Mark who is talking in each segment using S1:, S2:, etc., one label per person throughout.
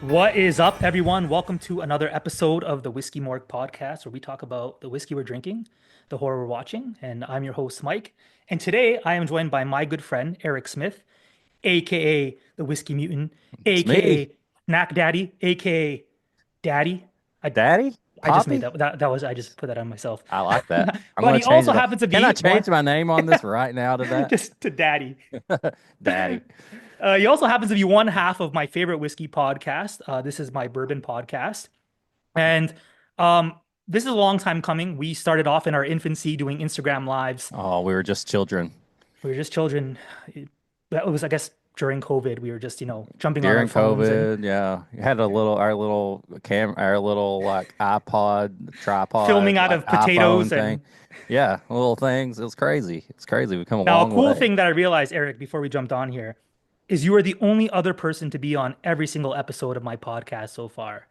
S1: What is up, everyone? Welcome to another episode of the Whiskey Morgue podcast, where we talk about the whiskey we're drinking, the horror we're watching, and I'm your host, Mike. And today I am joined by my good friend, Eric Smith, aka the Whiskey Mutant,
S2: It's me,
S1: aka Knack Daddy, aka Daddy. I
S2: Daddy,
S1: I just made
S2: Poppy.
S1: that was I just put that on myself.
S2: I like that. I'm
S1: But
S2: gonna
S1: he
S2: change
S1: also
S2: it.
S1: happens to
S2: Can I
S1: be one
S2: change my name on this right now to that?
S1: just to Daddy.
S2: Daddy.
S1: He also happens to be one half of my favorite whiskey podcast. This is my bourbon podcast. And um, this is a long time coming. We started off in our infancy doing Instagram lives.
S2: Oh, we were just children
S1: We were just children. That was, I guess, during COVID. We were just, jumping on our
S2: during
S1: phones and
S2: COVID. Yeah, we had our little our little like iPod
S1: filming
S2: tripod,
S1: out
S2: like
S1: of potatoes.
S2: iPhone thing.
S1: And
S2: Yeah, little things. It was crazy. It's crazy. We've come a
S1: now, a
S2: long
S1: cool
S2: way.
S1: thing that I realized, Eric, before we jumped on here, is you are the only other person to be on every single episode of my podcast so far.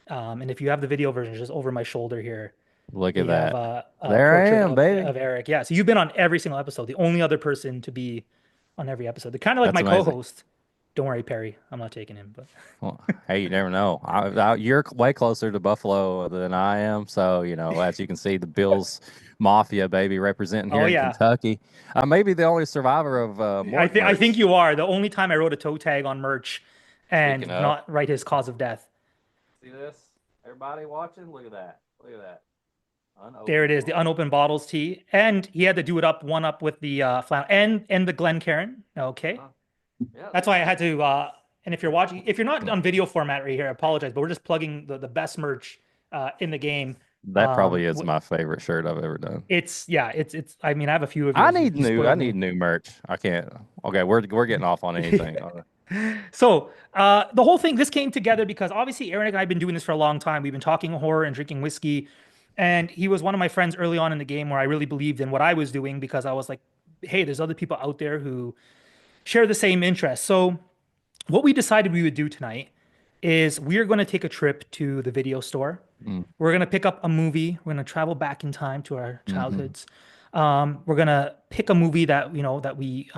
S1: And if you have the video version, just over my shoulder here,
S2: Look at
S1: we have
S2: that.
S1: a
S2: There I
S1: portrait
S2: am, baby.
S1: of Eric. Yeah, so you've been on every single episode, the only other person to be on every episode. They're kind of like
S2: That's
S1: my
S2: amazing.
S1: co-host. Don't worry, Perry. I'm not taking him, but
S2: Well, hey, you never know. You're way closer to Buffalo than I am, so as you can see, the Bills Mafia, baby, representing
S1: oh
S2: here in
S1: yeah,
S2: Kentucky. Maybe the only survivor of Morgue
S1: I think
S2: merch.
S1: you are. The only time I wrote a toe tag on merch
S2: Speaking
S1: and
S2: of,
S1: not write his cause of death.
S2: see this? Everybody watching? Look at that! Look at that!
S1: There it
S2: Unopened
S1: is, the
S2: bottle.
S1: unopened bottles tea, and he had to do it up one up with the flannel and the Glencairn. Okay,
S2: Huh. Yeah,
S1: that's why I had to. And if you're watching, if you're not on video format right here, I apologize, but we're just plugging the best merch in the game.
S2: that probably is
S1: W-
S2: my favorite shirt I've ever done.
S1: It's yeah, it's. I mean, I have a few of yours. You
S2: I
S1: spoiled
S2: need
S1: me.
S2: new merch. I can't. Okay, we're getting off on anything.
S1: So the whole thing, this came together because obviously Aaron and I have been doing this for a long time. We've been talking horror and drinking whiskey, and he was one of my friends early on in the game where I really believed in what I was doing because I was like, hey, there's other people out there who share the same interests. So what we decided we would do tonight is we are going to take a trip to the video store. We're going to pick up a movie. We're going to travel back in time to our
S2: Mm-hmm.
S1: childhoods. We're going to pick a movie that, that we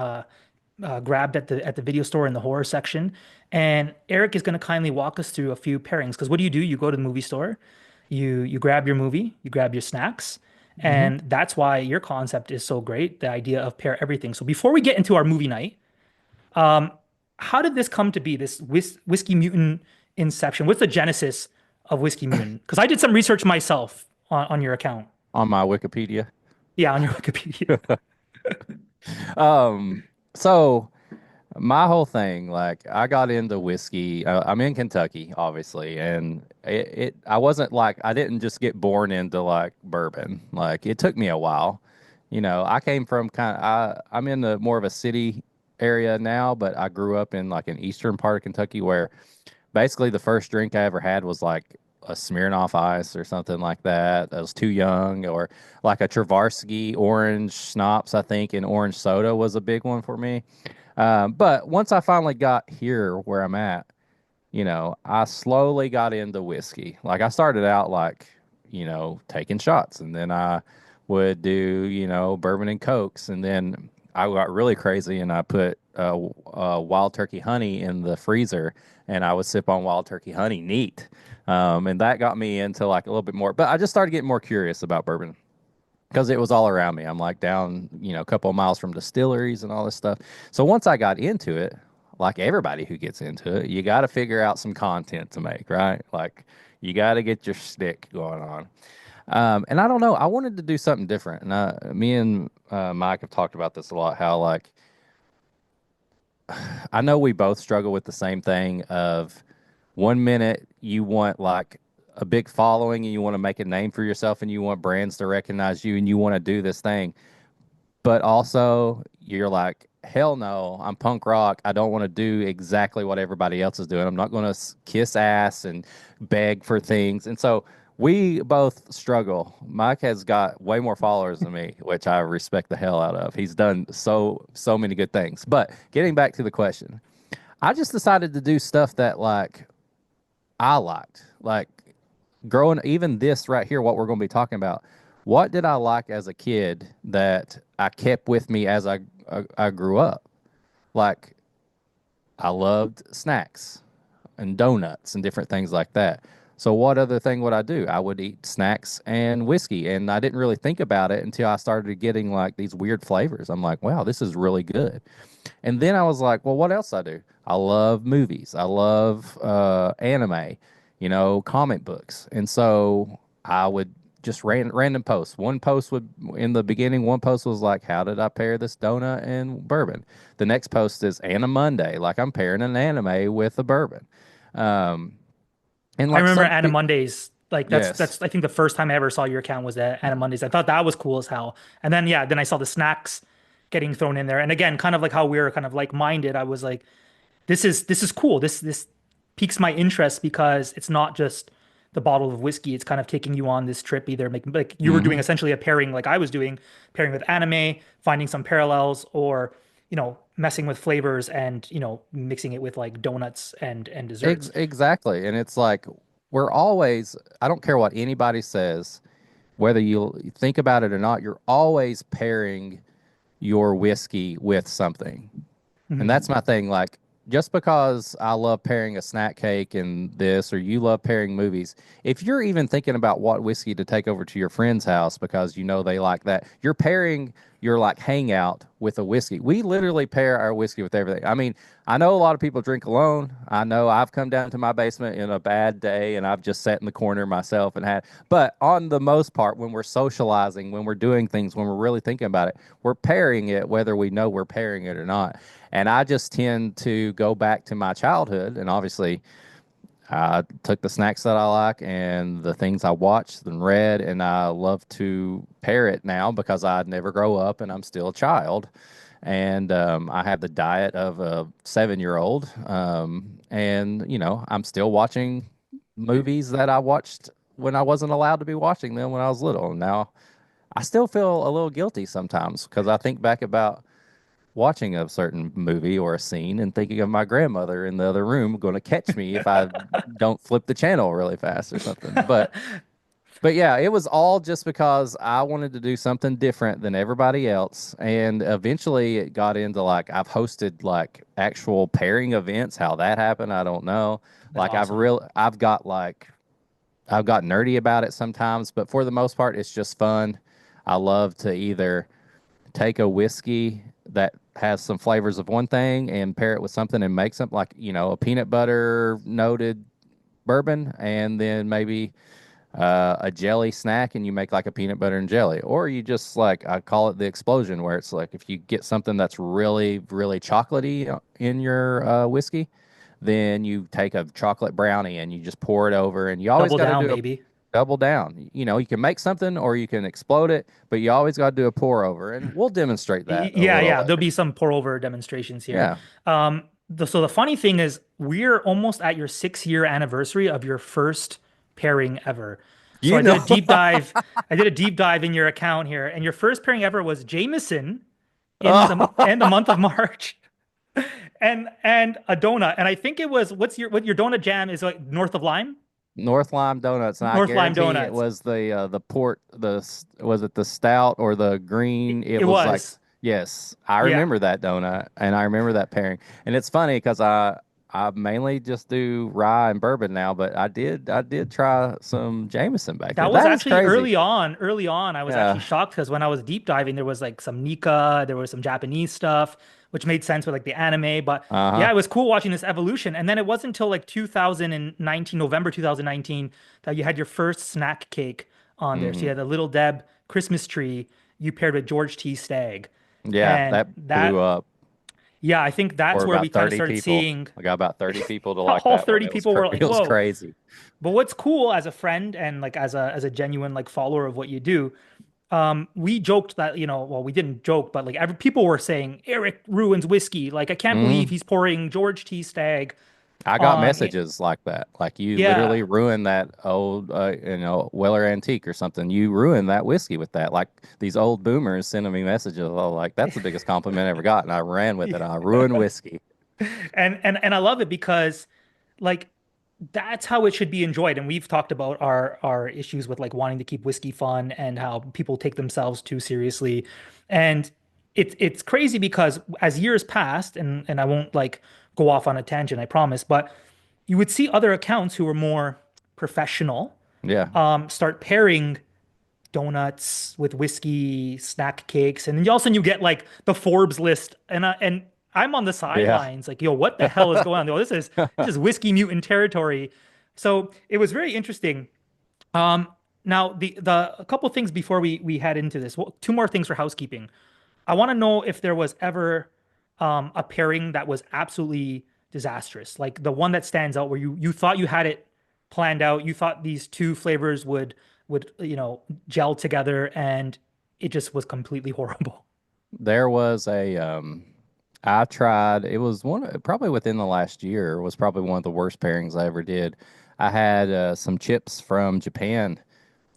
S1: grabbed at the video store in the horror section. And Eric is going to kindly walk us through a few pairings. Because what do? You go to the movie store, you grab your movie, you grab your snacks,
S2: Mm-hmm.
S1: and that's why your concept is so great. The idea of pair everything. So before we get into our movie night, how did this come to be? This Whiskey Mutant inception. What's the genesis of Whiskey Mutant? Because I did some research myself on your account.
S2: On my Wikipedia.
S1: Yeah, on your Wikipedia.
S2: Um, so my whole thing, like I got into whiskey. I'm in Kentucky, obviously, and I wasn't like I didn't just get born into like bourbon. Like it took me a while. I came from I'm in the more of a city area now, but I grew up in like an eastern part of Kentucky where basically the first drink I ever had was like a Smirnoff Ice or something like that. I was too young, or like a Travarsky orange schnapps, I think, and orange soda was a big one for me. But once I finally got here where I'm at, I slowly got into whiskey. Like I started out like, taking shots, and then I would do, bourbon and cokes, and then I got really crazy and I put wild turkey honey in the freezer, and I would sip on wild turkey honey neat. And that got me into like a little bit more. But I just started getting more curious about bourbon because it was all around me. I'm like down, a couple of miles from distilleries and all this stuff. So once I got into it, like everybody who gets into it, you got to figure out some content to make, right? Like you got to get your stick going on. And I don't know, I wanted to do something different. And me and Mike have talked about this a lot, how like I know we both struggle with the same thing of one minute you want like a big following and you want to make a name for yourself and you want brands to recognize you and you want to do this thing. But also you're like, hell no, I'm punk rock. I don't want to do exactly what everybody else is doing. I'm not going to kiss ass and beg for things. And so we both struggle. Mike has got way more followers than me, which I respect the hell out of. He's done so many good things. But getting back to the question, I just decided to do stuff that like I liked. Like growing even this right here, what we're going to be talking about. What did I like as a kid that I kept with me as I grew up? Like I loved snacks. and donuts and different things like that. So what other thing would I do? I would eat snacks and whiskey, and I didn't really think about it until I started getting like these weird flavors. I'm like, wow, this is really good. And then I was like, well, what else I do? I love movies. I love anime, comic books. And so I would just random posts. One post would in the beginning, one post was like, how did I pair this donut and bourbon? The next post is Anna Monday, like I'm pairing an anime with a bourbon. Um, and
S1: I
S2: like
S1: remember
S2: some,
S1: Anna Mondays. Like
S2: yes,
S1: that's I think the first time I ever saw your account was at Anna Mondays. I thought that was cool as hell. And then yeah, then I saw the snacks getting thrown in there. And again, kind of like how we were kind of like minded. I was like, this is cool. This piques my interest because it's not just the bottle of whiskey. It's kind of taking you on this trip, either making like you were doing
S2: hmm
S1: essentially a pairing like I was doing, pairing with anime, finding some parallels, or messing with flavors and mixing it with like donuts and desserts.
S2: exactly. And it's like we're always, I don't care what anybody says, whether you think about it or not, you're always pairing your whiskey with something. And
S1: Mhm.
S2: that's my thing. Like, just because I love pairing a snack cake and this, or you love pairing movies, if you're even thinking about what whiskey to take over to your friend's house because you know they like that, you're pairing your like hangout with a whiskey. We literally pair our whiskey with everything. I mean, I know a lot of people drink alone. I know I've come down to my basement in a bad day and I've just sat in the corner myself and had, but on the most part, when we're socializing, when we're doing things, when we're really thinking about it, we're pairing it whether we know we're pairing it or not. And I just tend to go back to my childhood. And obviously, I took the snacks that I like and the things I watched and read, and I love to pair it now because I'd never grow up and I'm still a child. And I have the diet of a 7 year old. And, I'm still watching movies that I watched when I wasn't allowed to be watching them when I was little. And now I still feel a little guilty sometimes because I think back about watching a certain movie or a scene and thinking of my grandmother in the other room going to catch me if I don't flip the channel really fast or something. But yeah, it was all just because I wanted to do something different than everybody else. And eventually it got into like I've hosted like actual pairing events. How that happened, I don't know.
S1: That's
S2: Like
S1: awesome.
S2: I've got nerdy about it sometimes, but for the most part it's just fun. I love to either take a whiskey that has some flavors of one thing and pair it with something and make something like, a peanut butter noted bourbon and then maybe a jelly snack and you make like a peanut butter and jelly. Or you just like, I call it the explosion, where it's like if you get something that's really, really chocolatey in your whiskey, then you take a chocolate brownie and you just pour it over. And you always
S1: Double
S2: got to
S1: down,
S2: do a
S1: baby.
S2: double down. You can make something or you can explode it, but you always got to do a pour over. And we'll demonstrate that a
S1: Yeah,
S2: little
S1: yeah. There'll
S2: later.
S1: be some pour over demonstrations here.
S2: Yeah.
S1: So the funny thing is, we're almost at your 6 year anniversary of your first pairing ever. So
S2: You know,
S1: I did a deep dive in your account here, and your first pairing ever was Jameson in the
S2: oh,
S1: month of March, and a donut. And I think it was what your donut jam is like North of Lime,
S2: North Lime Donuts, and I
S1: North Lime
S2: guarantee it
S1: donuts.
S2: was the port was it the stout or the green? It
S1: It
S2: was like
S1: was,
S2: yes, I
S1: yeah.
S2: remember that donut and I remember that pairing. And it's funny because I mainly just do rye and bourbon now, but I did try some Jameson back then.
S1: That was
S2: That is
S1: actually
S2: crazy.
S1: early on. Early on, I was actually
S2: Yeah.
S1: shocked because when I was deep diving, there was like some Nika, there was some Japanese stuff, which made sense with like the anime. But yeah,
S2: Uh-huh.
S1: it was cool watching this evolution. And then it wasn't until like 2019, November 2019, that you had your first snack cake on there. So you
S2: hmm
S1: had a Little Deb Christmas tree you paired with George T. Stagg.
S2: Yeah,
S1: And
S2: that blew
S1: that,
S2: up
S1: yeah, I think that's
S2: for
S1: where we
S2: about
S1: kind of
S2: 30
S1: started
S2: people.
S1: seeing
S2: I got about 30 people to like
S1: all
S2: that one.
S1: 30 people were like,
S2: It was
S1: whoa.
S2: crazy.
S1: But what's cool as a friend and like as a genuine like follower of what you do, we joked that, well, we didn't joke, but like people were saying Eric ruins whiskey. Like, I can't believe
S2: hmm
S1: he's pouring George T. Stagg
S2: I got
S1: on it.
S2: messages like that. Like you
S1: Yeah.
S2: literally ruined that old, Weller Antique or something. You ruined that whiskey with that. Like these old boomers sending me messages. Oh, like that's the biggest compliment I ever got, and I ran with it. I ruined whiskey.
S1: And I love it because like that's how it should be enjoyed. And we've talked about our issues with like wanting to keep whiskey fun and how people take themselves too seriously. And it's crazy because as years passed, and I won't like go off on a tangent, I promise, but you would see other accounts who were more professional
S2: Yeah.
S1: start pairing donuts with whiskey, snack cakes, and then all of a sudden you get like the Forbes list, and I'm on the
S2: Yeah.
S1: sidelines, like, yo, what the hell is going on? Yo, this is Whiskey Mutant territory. So it was very interesting. Um, Now the a couple things before we head into this. Well, two more things for housekeeping. I want to know if there was ever a pairing that was absolutely disastrous, like the one that stands out where you thought you had it planned out, you thought these two flavors would gel together, and it just was completely horrible.
S2: There was a I tried, it was one probably within the last year, was probably one of the worst pairings I ever did. I had some chips from Japan,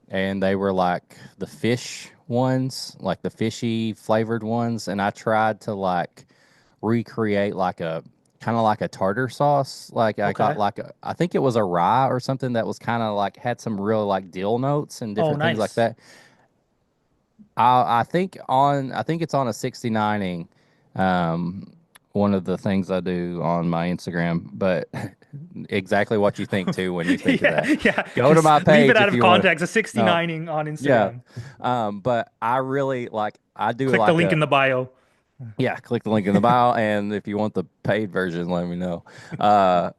S2: and they were like the fish ones, like the fishy flavored ones, and I tried to like recreate like a kind of like a tartar sauce. Like I got
S1: Okay.
S2: like I think it was a rye or something that was kind of like had some real like dill notes and
S1: Oh,
S2: different things like
S1: nice.
S2: that. I think it's on a 69ing, um, one of the things I do on my Instagram, but exactly what you think too when you think of
S1: Yeah,
S2: that.
S1: yeah.
S2: Go to
S1: Just
S2: my
S1: leave it
S2: page
S1: out
S2: if
S1: of
S2: you want
S1: context. A
S2: to. No,
S1: 69ing on
S2: yeah.
S1: Instagram.
S2: But I really like I do
S1: Click the
S2: like
S1: link in
S2: a
S1: the bio.
S2: yeah, click the link in the bio, and if you want the paid version, let me know. Uh,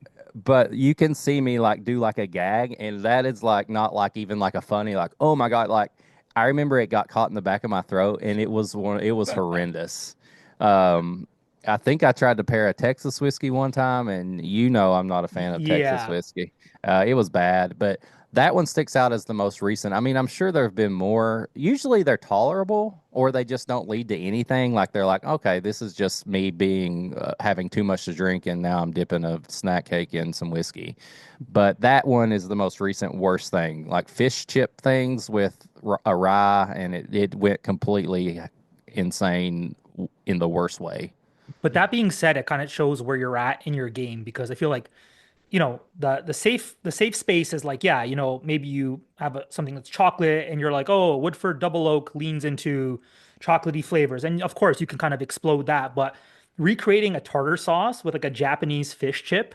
S2: but you can see me like do like a gag, and that is like not like even like a funny like oh my God, like I remember it got caught in the back of my throat, and it was horrendous. Um, I think I tried to pair a Texas whiskey one time, and you know I'm not a fan of Texas
S1: Yeah.
S2: whiskey. It was bad, but that one sticks out as the most recent. I mean, I'm sure there have been more. Usually they're tolerable or they just don't lead to anything. Like they're like, okay, this is just me being having too much to drink and now I'm dipping a snack cake in some whiskey. But that one is the most recent worst thing. Like fish chip things with a rye and it went completely insane in the worst way.
S1: But that being said, it kind of shows where you're at in your game because I feel like the safe space is like, yeah, maybe you have something that's chocolate and you're like, oh, Woodford Double Oak leans into chocolatey flavors. And of course, you can kind of explode that. But recreating a tartar sauce with like a Japanese fish chip,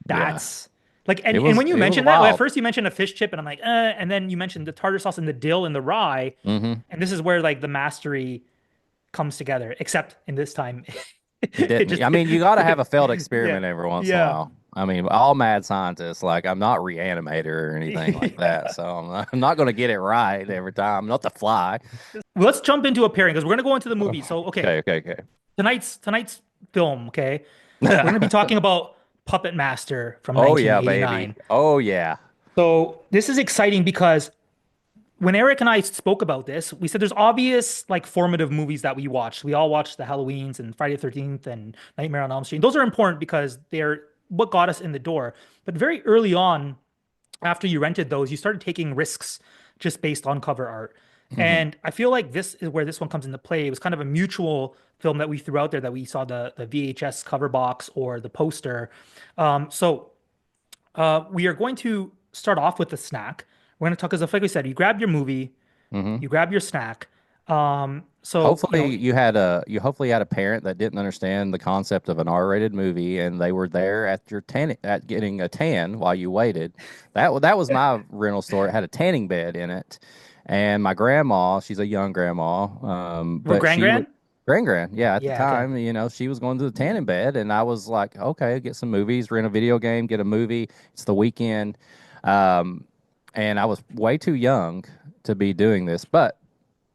S2: Yeah.
S1: that's like, and when you
S2: It was
S1: mentioned that, well, at
S2: wild.
S1: first you mentioned a fish chip, and I'm like, and then you mentioned the tartar sauce and the dill and the rye.
S2: Hmm.
S1: And this is where like the mastery comes together, except in this time,
S2: It
S1: it
S2: didn't.
S1: just,
S2: I mean, you got to have a failed
S1: yeah,
S2: experiment every once in a
S1: yeah.
S2: while. I mean, all mad scientists, like I'm not reanimator or anything like that,
S1: Yeah.
S2: so I'm not going to get it right every time. I'm not the fly.
S1: Well, let's jump into a pairing because we're gonna go into the movie. So, okay,
S2: Okay, okay,
S1: tonight's film. Okay, we're gonna be
S2: okay.
S1: talking about Puppet Master from
S2: Oh yeah, baby.
S1: 1989.
S2: Oh yeah.
S1: So this is exciting because when Eric and I spoke about this, we said there's obvious like formative movies that we watched. We all watched the Halloweens and Friday the 13th and Nightmare on Elm Street. Those are important because they're what got us in the door. But very early on, after you rented those, you started taking risks just based on cover art.
S2: Hmm.
S1: And I feel like this is where this one comes into play. It was kind of a mutual film that we threw out there that we saw the VHS cover box or the poster. We are going to start off with the snack. We're going to talk, as like we said, you grab your movie,
S2: Hmm.
S1: you grab your snack. So,
S2: Hopefully you hopefully had a parent that didn't understand the concept of an R-rated movie and they were there at your tan at getting a tan while you waited. That was my rental store. It had a tanning bed in it, and my grandma, she's a young grandma,
S1: we're
S2: but
S1: Grand
S2: she would
S1: Grand?
S2: grand, yeah, at the
S1: Yeah, okay.
S2: time, she was going to the tanning bed, and I was like, okay, get some movies, rent a video game, get a movie. It's the weekend, um, and I was way too young to be doing this, but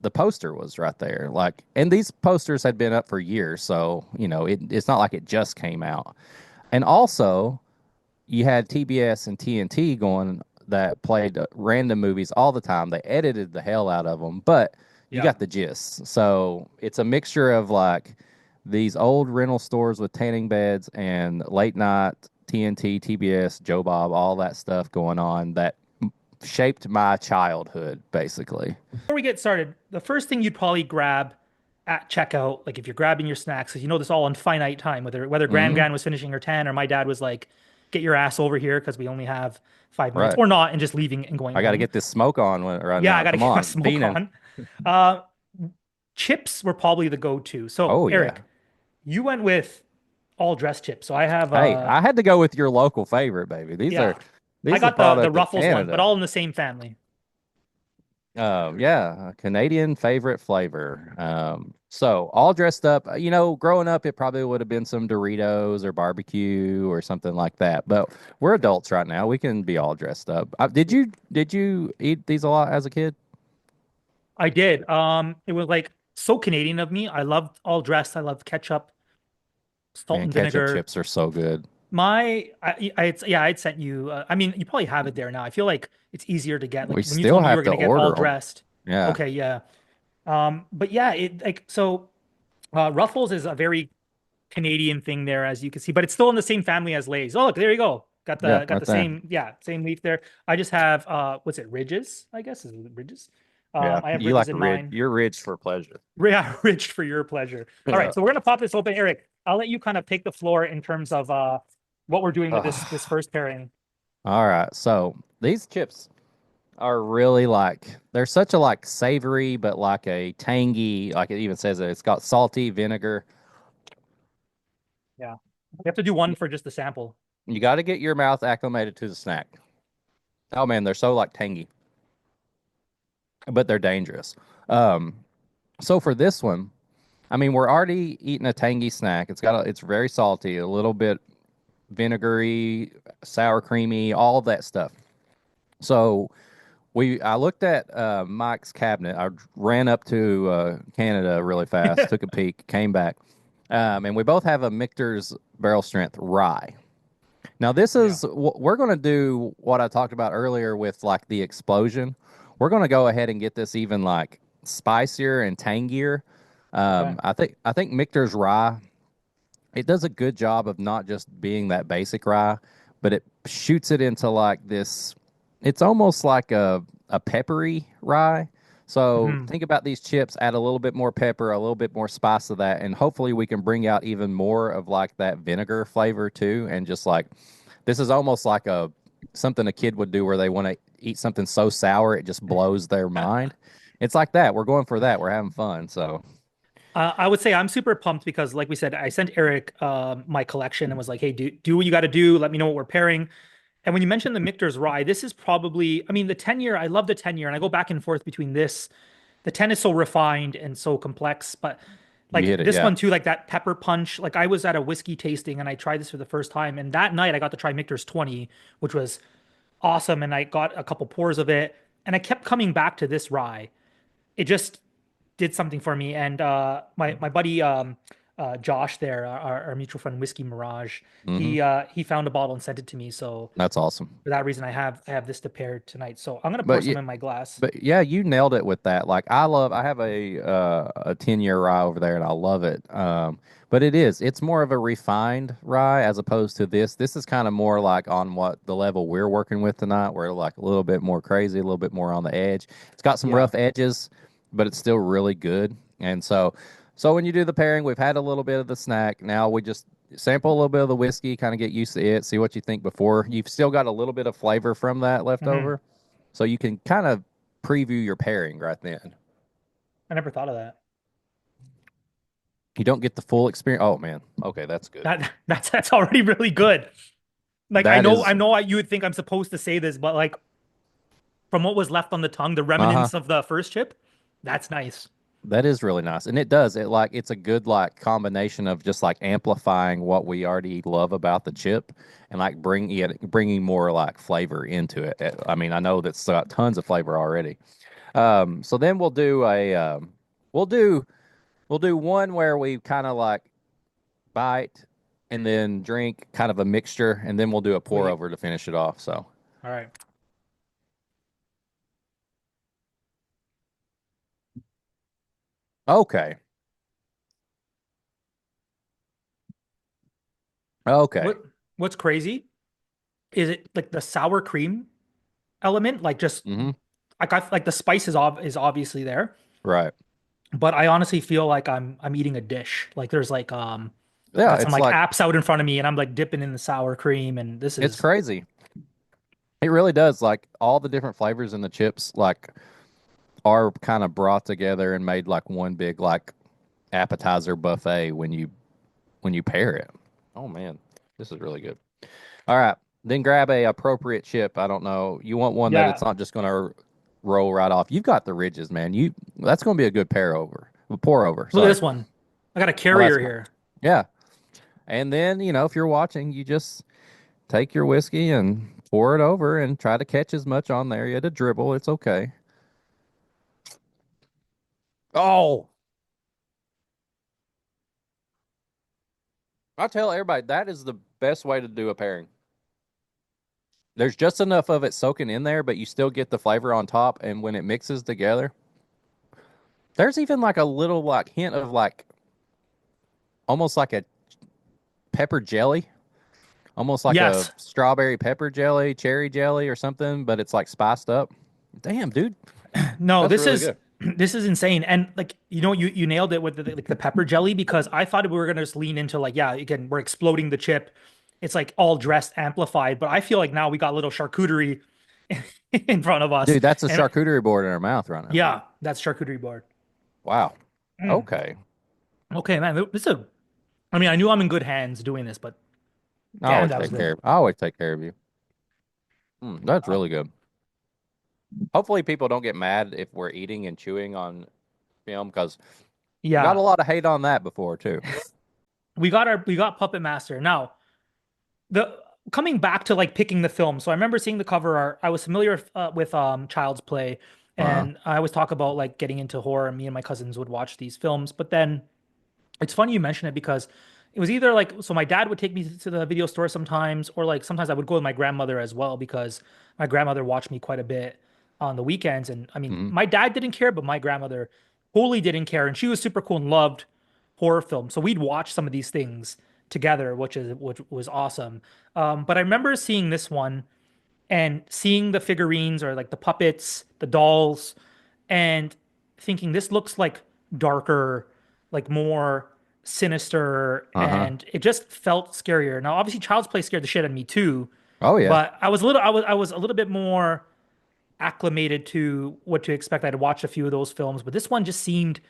S2: the poster was right there. Like, and these posters had been up for years, so it's not like it just came out. And also, you had TBS and TNT going that played random movies all the time. They edited the hell out of them, but you
S1: Yeah.
S2: got the gist. So it's a mixture of like these old rental stores with tanning beds and late night TNT, TBS, Joe Bob, all that stuff going on that shaped my childhood, basically.
S1: Before we get started, the first thing you'd probably grab at checkout, like if you're grabbing your snacks, because you know this all in finite time, whether Grand
S2: Hmm.
S1: Grand was finishing her 10 or my dad was like, get your ass over here because we only have 5 minutes
S2: Right.
S1: or not, and just leaving and going
S2: I got to
S1: home.
S2: get this smoke on right
S1: Yeah, I
S2: now.
S1: got to
S2: Come
S1: get my
S2: on,
S1: smoke
S2: Fiendin'.
S1: on. Uh, Chips were probably the go-to. So,
S2: Oh yeah.
S1: Eric, you went with all dressed chips. So I have
S2: Hey, I had to go with your local favorite, baby. These are
S1: yeah, I
S2: these are the
S1: got the
S2: product of
S1: Ruffles ones, but
S2: Canada.
S1: all in the same family.
S2: Yeah, a Canadian favorite flavor. So all dressed up. Growing up, it probably would have been some Doritos or barbecue or something like that. But we're adults right now. We can be all dressed up. Did you eat these a lot as a kid?
S1: I did. It was like so Canadian of me. I loved all dressed. I loved ketchup, salt
S2: Man,
S1: and
S2: ketchup
S1: vinegar.
S2: chips are so good.
S1: Yeah, I'd sent you. I mean, you probably have it there now. I feel like it's easier to get.
S2: We
S1: Like when you
S2: still
S1: told me you
S2: have
S1: were
S2: to
S1: gonna get all
S2: order them.
S1: dressed.
S2: Yeah,
S1: Okay, yeah. But yeah, it like so. Ruffles is a very Canadian thing there, as you can see, but it's still in the same family as Lay's. Oh, look, there you go.
S2: yeah,
S1: Got
S2: right
S1: the
S2: there.
S1: same, yeah, same leaf there. I just have what's it, Ridges, I guess. Is it Ridges?
S2: Yeah,
S1: I have
S2: you
S1: Ridges
S2: like
S1: in
S2: rid.
S1: mine.
S2: You're rich for pleasure.
S1: Yeah, Ridge for your pleasure. All
S2: Yeah.
S1: right, so we're gonna pop this open, Eric. I'll let you kind of take the floor in terms of what we're doing with this
S2: Ugh.
S1: first pairing.
S2: All right. So these chips are really like they're such a like savory, but like a tangy. Like it even says that it's got salty vinegar.
S1: Yeah. We have to do one for just the sample.
S2: You got to get your mouth acclimated to the snack. Oh man, they're so like tangy, but they're dangerous. Um, so for this one, I mean, we're already eating a tangy snack. It's very salty, a little bit vinegary, sour creamy, all that stuff. So I looked at Mike's cabinet. I ran up to Canada really fast, took a peek, came back, and we both have a Michter's barrel strength rye. Now
S1: Yeah.
S2: we're going to do what I talked about earlier with like the explosion. We're going to go ahead and get this even like spicier and tangier.
S1: Okay.
S2: I think Michter's rye, it does a good job of not just being that basic rye, but it shoots it into like this. It's almost like a peppery rye. So
S1: Hmm.
S2: think about these chips, add a little bit more pepper, a little bit more spice of that, and hopefully we can bring out even more of like that vinegar flavor too. And just like this is almost like a something a kid would do where they want to eat something so sour it just blows their mind. It's like that. We're going for that. We're having fun. So
S1: I would say I'm super pumped because, like we said, I sent Eric my collection and was like, "Hey, do what you got to do. Let me know what we're pairing." And when you mentioned the Michter's Rye, this is probably, I mean, the 10 year, I love the 10 year, and I go back and forth between this. The 10 is so refined and so complex, but
S2: you
S1: like
S2: hit it.
S1: this
S2: Yeah.
S1: one too, like that pepper punch. Like I was at a whiskey tasting and I tried this for the first time, and that night I got to try Michter's 20, which was awesome. And I got a couple pours of it, and I kept coming back to this rye. It just did something for me. And my buddy Josh there, our mutual friend Whiskey Mirage,
S2: Hmm.
S1: he found a bottle and sent it to me. So
S2: That's awesome.
S1: for that reason, I have this to pair tonight. So I'm gonna pour
S2: But
S1: some
S2: yeah,
S1: in my glass.
S2: But yeah, you nailed it with that. Like I have a 10-year rye over there and I love it. But it's more of a refined rye as opposed to this. This is kind of more like on what the level we're working with tonight. We're like a little bit more crazy, a little bit more on the edge. It's got some
S1: Yeah.
S2: rough edges, but it's still really good. And so when you do the pairing, we've had a little bit of the snack. Now we just sample a little bit of the whiskey, kind of get used to it, see what you think before. You've still got a little bit of flavor from that left
S1: Hmm.
S2: over. So you can kind of preview your pairing right then.
S1: I never thought of that.
S2: You don't get the full experience. Oh man, okay, that's good.
S1: That's already really good. Like
S2: That
S1: I
S2: is,
S1: know you would think I'm supposed to say this, but like from what was left on the tongue, the
S2: uh-huh.
S1: remnants of the first chip, that's nice.
S2: That is really nice, and it's a good like combination of just like amplifying what we already love about the chip, and like bringing more like flavor into it. I mean, I know that's got tons of flavor already. So then we'll do we'll do one where we kind of like bite and then drink kind of a mixture, and then we'll do a pour
S1: Sweet.
S2: over to finish it off. So,
S1: All right.
S2: okay. Okay.
S1: What what's crazy is it like the sour cream element, like just
S2: Hmm.
S1: like I like the spice is obviously there,
S2: Right.
S1: but I honestly feel like I'm eating a dish. Like there's like I
S2: Yeah,
S1: got some
S2: it's
S1: like
S2: like
S1: apps out in front of me and I'm like dipping in the sour cream and this
S2: it's
S1: is
S2: crazy. It really does. Like all the different flavors in the chips like are kind of brought together and made like one big like appetizer buffet when you pair it. Oh man, this is really good. All right, then grab a appropriate chip. I don't know. You want one that it's
S1: Yeah.
S2: not just gonna roll right off. You've got the ridges, man. You that's gonna be a good pour over.
S1: Look at
S2: Sorry.
S1: this one. I got a
S2: Oh, that's
S1: carrier
S2: good.
S1: here.
S2: Yeah. And then if you're watching, you just take your whiskey and pour it over and try to catch as much on there. You had to dribble. It's okay. Oh, I tell everybody that is the best way to do a pairing. There's just enough of it soaking in there, but you still get the flavor on top. And when it mixes together, there's even like a little like hint of like almost like a pepper jelly, almost like a
S1: Yes.
S2: strawberry pepper jelly, cherry jelly or something, but it's like spiced up. Damn, dude,
S1: No,
S2: that's
S1: this
S2: really
S1: is
S2: good.
S1: this is insane. And like, you nailed it with like the pepper jelly because I thought we were gonna just lean into like, yeah, again, we're exploding the chip. It's like all dressed, amplified, but I feel like now we got a little charcuterie in front of us.
S2: Dude, that's a
S1: And
S2: charcuterie board in our mouth right now.
S1: yeah, that's charcuterie board.
S2: Wow.
S1: Mm.
S2: Okay.
S1: Okay, man. This is a, I mean, I knew I'm in good hands doing this, but
S2: I
S1: damn,
S2: always
S1: that was
S2: take
S1: good.
S2: care of. I always take care of you. That's
S1: Uh,
S2: really good. Hopefully, people don't get mad if we're eating and chewing on film because we got a
S1: yeah.
S2: lot of hate on that before too.
S1: We got Puppet Master. Now, the coming back to like picking the film. So I remember seeing the cover art. I was familiar with Child's Play,
S2: Uh-huh.
S1: and I always talk about like getting into horror. And me and my cousins would watch these films, but then it's funny you mention it because it was either like so my dad would take me to the video store sometimes, or like sometimes I would go with my grandmother as well because my grandmother watched me quite a bit on the weekends. And I mean,
S2: Hmm.
S1: my dad didn't care, but my grandmother wholly didn't care, and she was super cool and loved horror films. So we'd watch some of these things together, which was awesome. But I remember seeing this one and seeing the figurines or like the puppets, the dolls, and thinking this looks like darker, like more sinister,
S2: Uh-huh.
S1: and it just felt scarier. Now, obviously, Child's Play scared the shit out of me too,
S2: Oh yeah.
S1: but I was a little bit more acclimated to what to expect. I'd watched a few of those films, but this one just seemed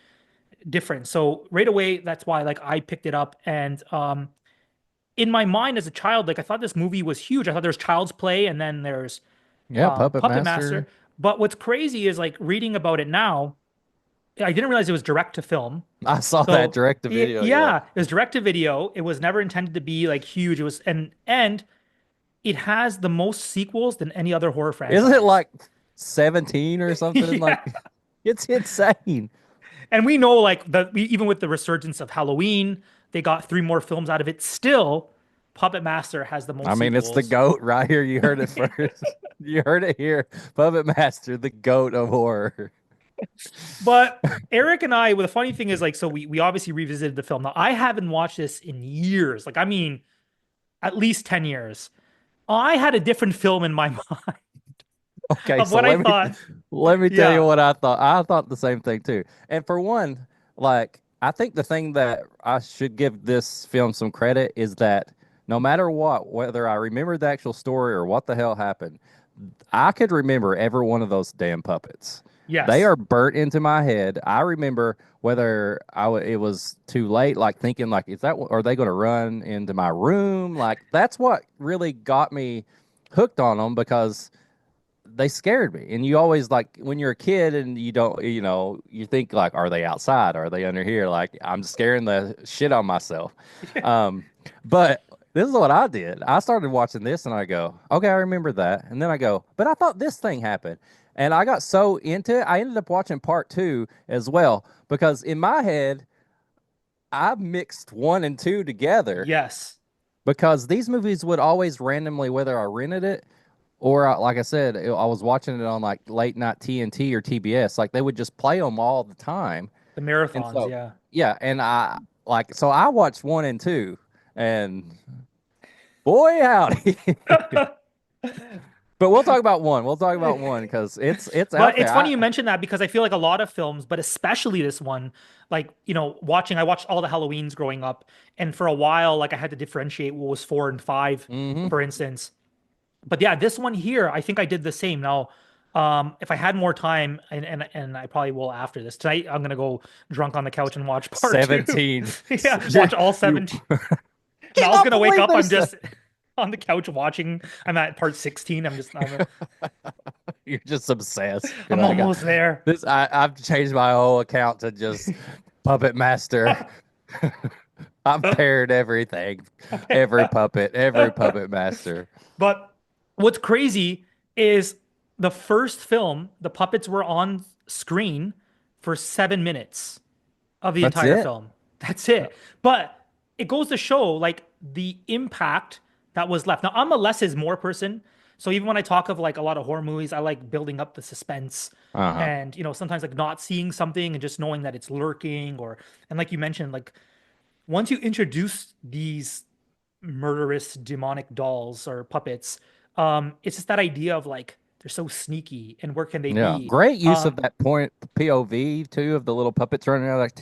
S1: different. So right away, that's why like I picked it up, and in my mind as a child, like I thought this movie was huge. I thought there's Child's Play, and then there's
S2: Yeah, Puppet
S1: Puppet Master.
S2: Master.
S1: But what's crazy is like reading about it now, I didn't realize it was direct to film.
S2: I saw that
S1: So
S2: direct to video, yeah.
S1: yeah, it was direct to video. It was never intended to be like huge. It was and it has the most sequels than any other horror
S2: Isn't it
S1: franchise.
S2: like 17 or something?
S1: Yeah.
S2: Like it's insane.
S1: And we know like even with the resurgence of Halloween, they got three more films out of it. Still, Puppet Master has the
S2: I
S1: most
S2: mean, it's the
S1: sequels.
S2: goat right here. You heard it first. You heard it here. Puppet Master, the goat of horror.
S1: But Eric and I, well, the funny thing is like, so we obviously revisited the film. Now I haven't watched this in years. Like, I mean, at least 10 years. I had a different film in my mind
S2: Okay,
S1: of
S2: so
S1: what I thought.
S2: let me tell you
S1: Yeah.
S2: what I thought. I thought the same thing too. And for one, like I think the thing that I should give this film some credit is that no matter what, whether I remember the actual story or what the hell happened, I could remember every one of those damn puppets. They
S1: Yes.
S2: are burnt into my head. I remember whether it was too late, like thinking like, is that are they going to run into my room? Like that's what really got me hooked on them because they scared me. And you always like when you're a kid and you don't, you think like, are they outside? Are they under here? Like I'm scaring the shit on myself. Um, but this is what I did. I started watching this and I go, okay, I remember that. And then I go, but I thought this thing happened. And I got so into it, I ended up watching part two as well because in my head, I mixed one and two together
S1: Yes.
S2: because these movies would always randomly, whether I rented it or like I said, I was watching it on like late night TNT or TBS. Like they would just play them all the time.
S1: The
S2: And
S1: marathons.
S2: so,
S1: Yeah.
S2: yeah. And so I watched one and two and boy, howdy. But we'll talk about one. We'll talk about one because it's
S1: But
S2: out
S1: it's
S2: there.
S1: funny you mentioned that because I feel like a lot of films, but especially this one, like, I watched all the Halloweens growing up, and for a while, like I had to differentiate what was four and five,
S2: Hmm.
S1: for instance. But yeah, this one here, I think I did the same. Now, if I had more time, and I probably will after this tonight, I'm gonna go drunk on the couch and watch part two.
S2: 17.
S1: Yeah, watch all
S2: You
S1: 17. Mal's
S2: cannot
S1: gonna wake
S2: believe
S1: up. I'm
S2: there's
S1: just on the couch watching. I'm at part 16.
S2: you're just obsessed. You're
S1: I'm
S2: like,
S1: almost there.
S2: I've changed my whole account to just Puppet Master. I've paired everything, every puppet master.
S1: But what's crazy is the first film, the puppets were on screen for 7 minutes of the
S2: That's
S1: entire
S2: it.
S1: film. That's it. But it goes to show like the impact that was left. Now, I'm a less is more person. So even when I talk of like a lot of horror movies, I like building up the suspense
S2: Uh-huh.
S1: and, sometimes like not seeing something and just knowing that it's lurking and like you mentioned, like once you introduce these murderous demonic dolls or puppets, it's just that idea of like they're so sneaky and where can they
S2: Yeah.
S1: be?
S2: Great use
S1: Uh,
S2: of that point POV too of the little puppets running around like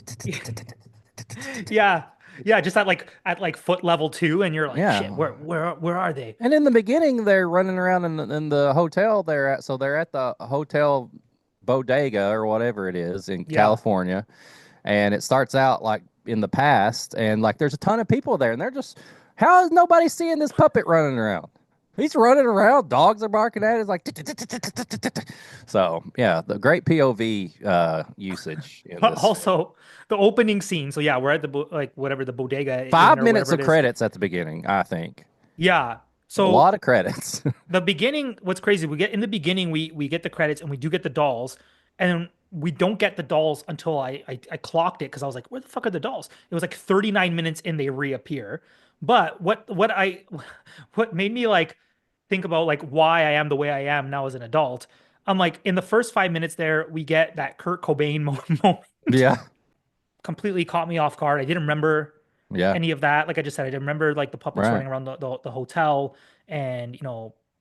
S1: yeah, yeah, just at like foot level two, and you're like, shit,
S2: yeah.
S1: where are they?
S2: And in the beginning, they're running around in the hotel they're at. So they're at the hotel bodega or whatever it is in
S1: Yeah,
S2: California. And it starts out like in the past, and like there's a ton of people there, and they're just, how is nobody seeing this puppet running around? He's running around, dogs are barking at it. It's like, so yeah, the great POV usage in
S1: but
S2: this.
S1: also the opening scene. So yeah, we're at the like whatever the bodega inn
S2: Five
S1: or
S2: minutes
S1: whatever
S2: of
S1: it is.
S2: credits at the beginning, I think.
S1: Yeah.
S2: A
S1: So
S2: lot of credits.
S1: the beginning, what's crazy, we get in the beginning, we get the credits and we do get the dolls, and we don't get the dolls until I clocked it because I was like, where the fuck are the dolls? It was like 39 minutes in they reappear. But what made me like think about like why I am the way I am now as an adult. I'm like in the first 5 minutes there, we get that Kurt Cobain moment.
S2: Yeah.
S1: Completely caught me off guard. I didn't remember
S2: Yeah.
S1: any of that. Like I just said, I didn't remember like the puppets
S2: Right.
S1: running around the hotel and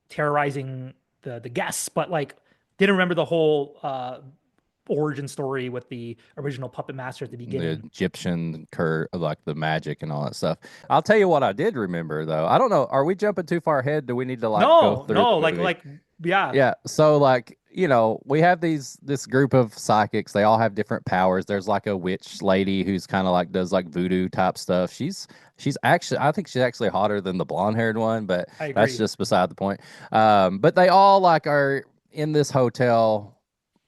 S1: terrorizing the guests, but like didn't remember the whole origin story with the original puppet master at the
S2: The
S1: beginning.
S2: Egyptian cur like the magic and all that stuff. I'll tell you what I did remember though. I don't know. Are we jumping too far ahead? Do we need to like go
S1: No,
S2: through the
S1: no,
S2: movie?
S1: yeah,
S2: Yeah. So like, we have this group of psychics. They all have different powers. There's like a witch lady who's kind of like does like voodoo type stuff. She's actually, I think she's actually hotter than the blonde haired one, but
S1: I
S2: that's
S1: agree.
S2: just beside the point. But they all like are in this hotel.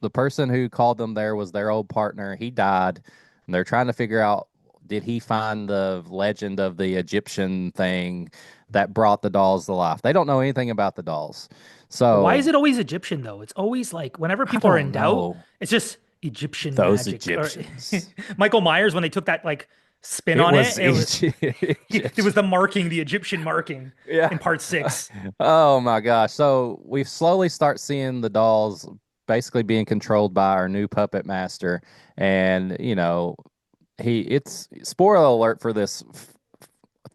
S2: The person who called them there was their old partner. He died, and they're trying to figure out, did he find the legend of the Egyptian thing that brought the dolls to life? They don't know anything about the dolls.
S1: Why is
S2: So
S1: it always Egyptian though? It's always like whenever
S2: I
S1: people are
S2: don't
S1: in doubt,
S2: know.
S1: it's just Egyptian
S2: Those
S1: magic. Or
S2: Egyptians.
S1: Michael Myers when they took that like spin
S2: It
S1: on it,
S2: was
S1: it was it was
S2: Egyptian.
S1: the marking, the Egyptian marking
S2: Yeah.
S1: in part six.
S2: Oh my gosh. So we slowly start seeing the dolls basically being controlled by our new puppet master. And, it's spoiler alert for this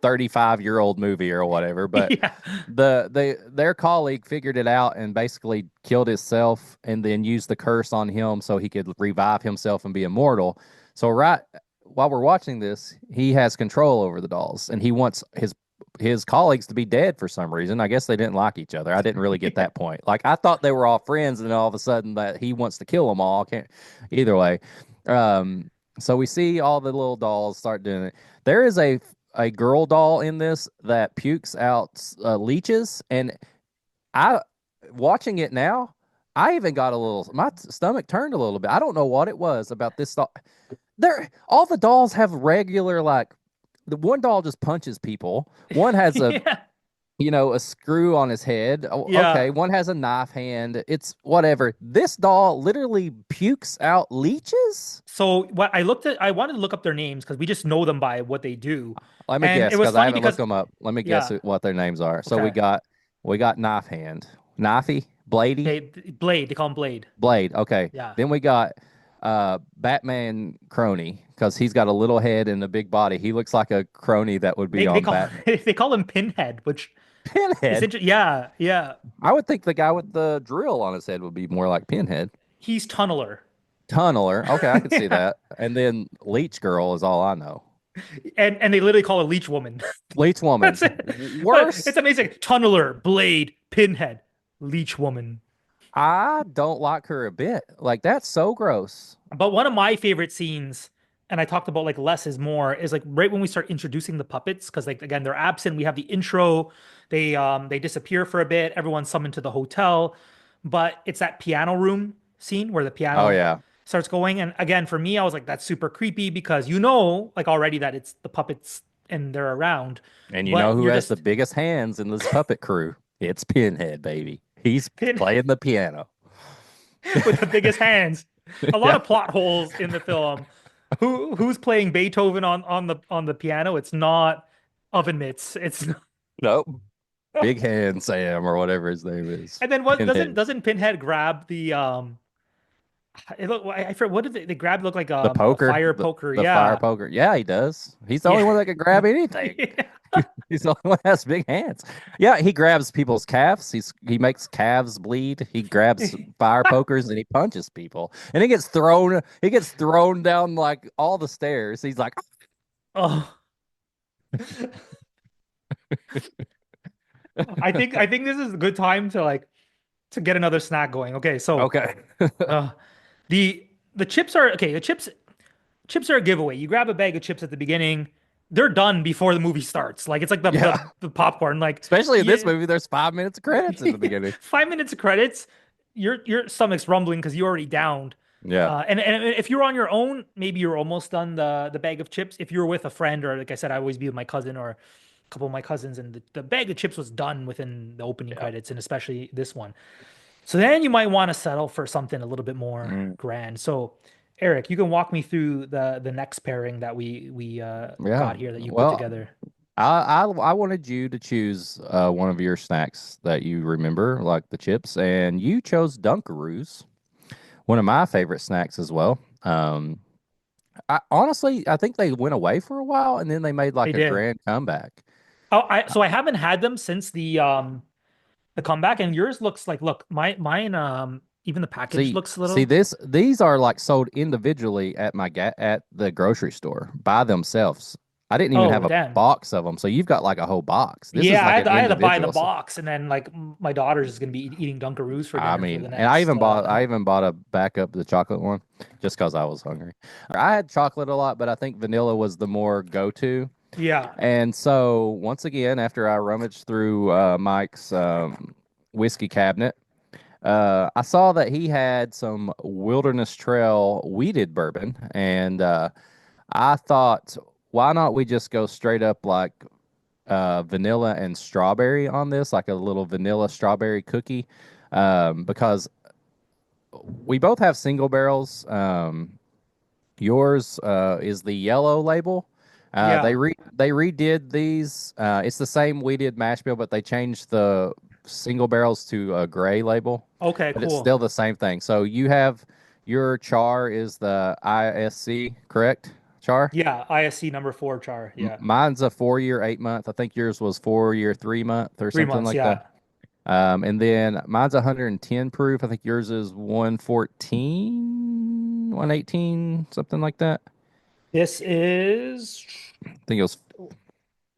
S2: 35-year-old movie or whatever, but
S1: Yeah.
S2: their colleague figured it out and basically killed himself and then used the curse on him so he could revive himself and be immortal. So right while we're watching this, he has control over the dolls and he wants his colleagues to be dead for some reason. I guess they didn't like each other. I didn't really get
S1: Yeah.
S2: that point. Like I thought they were all friends, and then all of a sudden that he wants to kill them all. I can't either way. Um, so we see all the little dolls start doing it. There is a girl doll in this that pukes out leeches, and I watching it now. I even got a little. My stomach turned a little bit. I don't know what it was about this doll. There, all the dolls have regular like. The one doll just punches people. One has
S1: Yeah.
S2: a screw on his head. Okay,
S1: Yeah.
S2: one has a knife hand. It's whatever. This doll literally pukes out leeches.
S1: So what I wanted to look up their names because we just know them by what they do.
S2: Let me
S1: And it
S2: guess
S1: was
S2: because I
S1: funny
S2: haven't looked
S1: because
S2: them up. Let me guess
S1: yeah,
S2: what their names are. So we
S1: okay.
S2: got knife hand, knifey, bladey,
S1: Blade, they call him Blade.
S2: blade. Okay,
S1: Yeah.
S2: then we got Batman crony because he's got a little head and a big body. He looks like a crony that would be
S1: They
S2: on
S1: call
S2: Batman.
S1: they call him Pinhead, which is
S2: Pinhead.
S1: interesting. Yeah, yeah.
S2: I would think the guy with the drill on his head would be more like Pinhead.
S1: He's Tunneler.
S2: Tunneler. Okay, I could see
S1: Yeah.
S2: that. And then Leech Girl is all I know.
S1: And they literally call her Leech Woman.
S2: Leech
S1: That's
S2: Woman.
S1: it. But
S2: Worse.
S1: it's amazing. Tunneler, Blade, Pinhead, Leech Woman.
S2: I don't like her a bit. Like that's so gross.
S1: But one of my favorite scenes and I talked about like less is more is like right when we start introducing the puppets, because like again, they're absent. We have the intro, they disappear for a bit, everyone's summoned to the hotel, but it's that piano room scene where the
S2: Oh
S1: piano
S2: yeah.
S1: starts going. And again, for me, I was like, that's super creepy because like already that it's the puppets and they're around,
S2: And you know
S1: but
S2: who
S1: you're
S2: has the
S1: just
S2: biggest hands in this puppet crew? It's Pinhead, baby. He's
S1: pin
S2: playing the piano.
S1: with the biggest hands. A lot
S2: Yeah.
S1: of plot holes in the film. Who's playing Beethoven on the piano? It's not Oven Mitts. It's
S2: Nope. Big Hand Sam or whatever his name is.
S1: and then what
S2: Pinhead.
S1: doesn't Pinhead grab the it look I forget what did they grab look like
S2: The
S1: a
S2: poker,
S1: fire poker.
S2: the fire
S1: Yeah.
S2: poker. Yeah, he does. He's the only
S1: Yeah.
S2: one that can grab anything.
S1: Yeah.
S2: He's the only one that has big hands. Yeah, he grabs people's calves. He makes calves bleed. He grabs fire pokers and he punches people. And he gets thrown down like all the stairs. He's like,
S1: Oh, I think this is a good time to like to get another snack going. Okay, so
S2: okay.
S1: uh the chips are okay, the chips are a giveaway. You grab a bag of chips at the beginning, they're done before the movie starts. Like it's like the
S2: Yeah.
S1: the, the popcorn. Like
S2: Especially in this
S1: you,
S2: movie, there's 5 minutes of credits in the beginning.
S1: 5 minutes of credits, your stomach's rumbling because you already downed.
S2: Yeah.
S1: And if you're on your own, maybe you're almost done the bag of chips. If you're with a friend, or like I said, I always be with my cousin or a couple of my cousins, and the bag of chips was done within the opening
S2: Yeah.
S1: credits, and especially this one. So then you might want to settle for something a little bit more
S2: Mm.
S1: grand. So, Eric, you can walk me through the next pairing that we
S2: Yeah.
S1: got here that you put
S2: Well,
S1: together.
S2: I wanted you to choose one of your snacks that you remember, like the chips, and you chose Dunkaroos, one of my favorite snacks as well. I think they went away for a while, and then they made
S1: They
S2: like a
S1: did.
S2: grand comeback.
S1: Oh, I haven't had them since the comeback, and yours looks like look, mine even the package looks a
S2: See
S1: little.
S2: these are like sold individually at at the grocery store by themselves. I didn't even
S1: Oh,
S2: have a
S1: damn.
S2: box of them, so you've got like a whole box. This is
S1: Yeah,
S2: like an
S1: I had to buy the
S2: individual.
S1: box, and then like my daughter's is gonna be eating Dunkaroos for
S2: I
S1: dinner for
S2: mean,
S1: the
S2: and I
S1: next
S2: even bought I even bought a backup the chocolate one just because I was hungry. I had chocolate a lot, but I think vanilla was the more go-to.
S1: yeah.
S2: And so once again, after I rummaged through Mike's whiskey cabinet, I saw that he had some Wilderness Trail weeded bourbon, and I thought, why not we just go straight up like vanilla and strawberry on this, like a little vanilla strawberry cookie, because we both have single barrels. Yours is the yellow label.
S1: Yeah.
S2: They redid these. It's the same we did mash bill, but they changed the single barrels to a gray label,
S1: Okay,
S2: but it's
S1: cool.
S2: still the same thing. So you have your char is the ISC, correct? Char.
S1: Yeah, ISC number four char. Yeah.
S2: Mine's a 4 year, 8 month. I think yours was 4 year, 3 month or
S1: Three
S2: something
S1: months,
S2: like that.
S1: yeah.
S2: And then mine's 110 proof. I think yours is 114, 118, something like that.
S1: This is
S2: I think it was,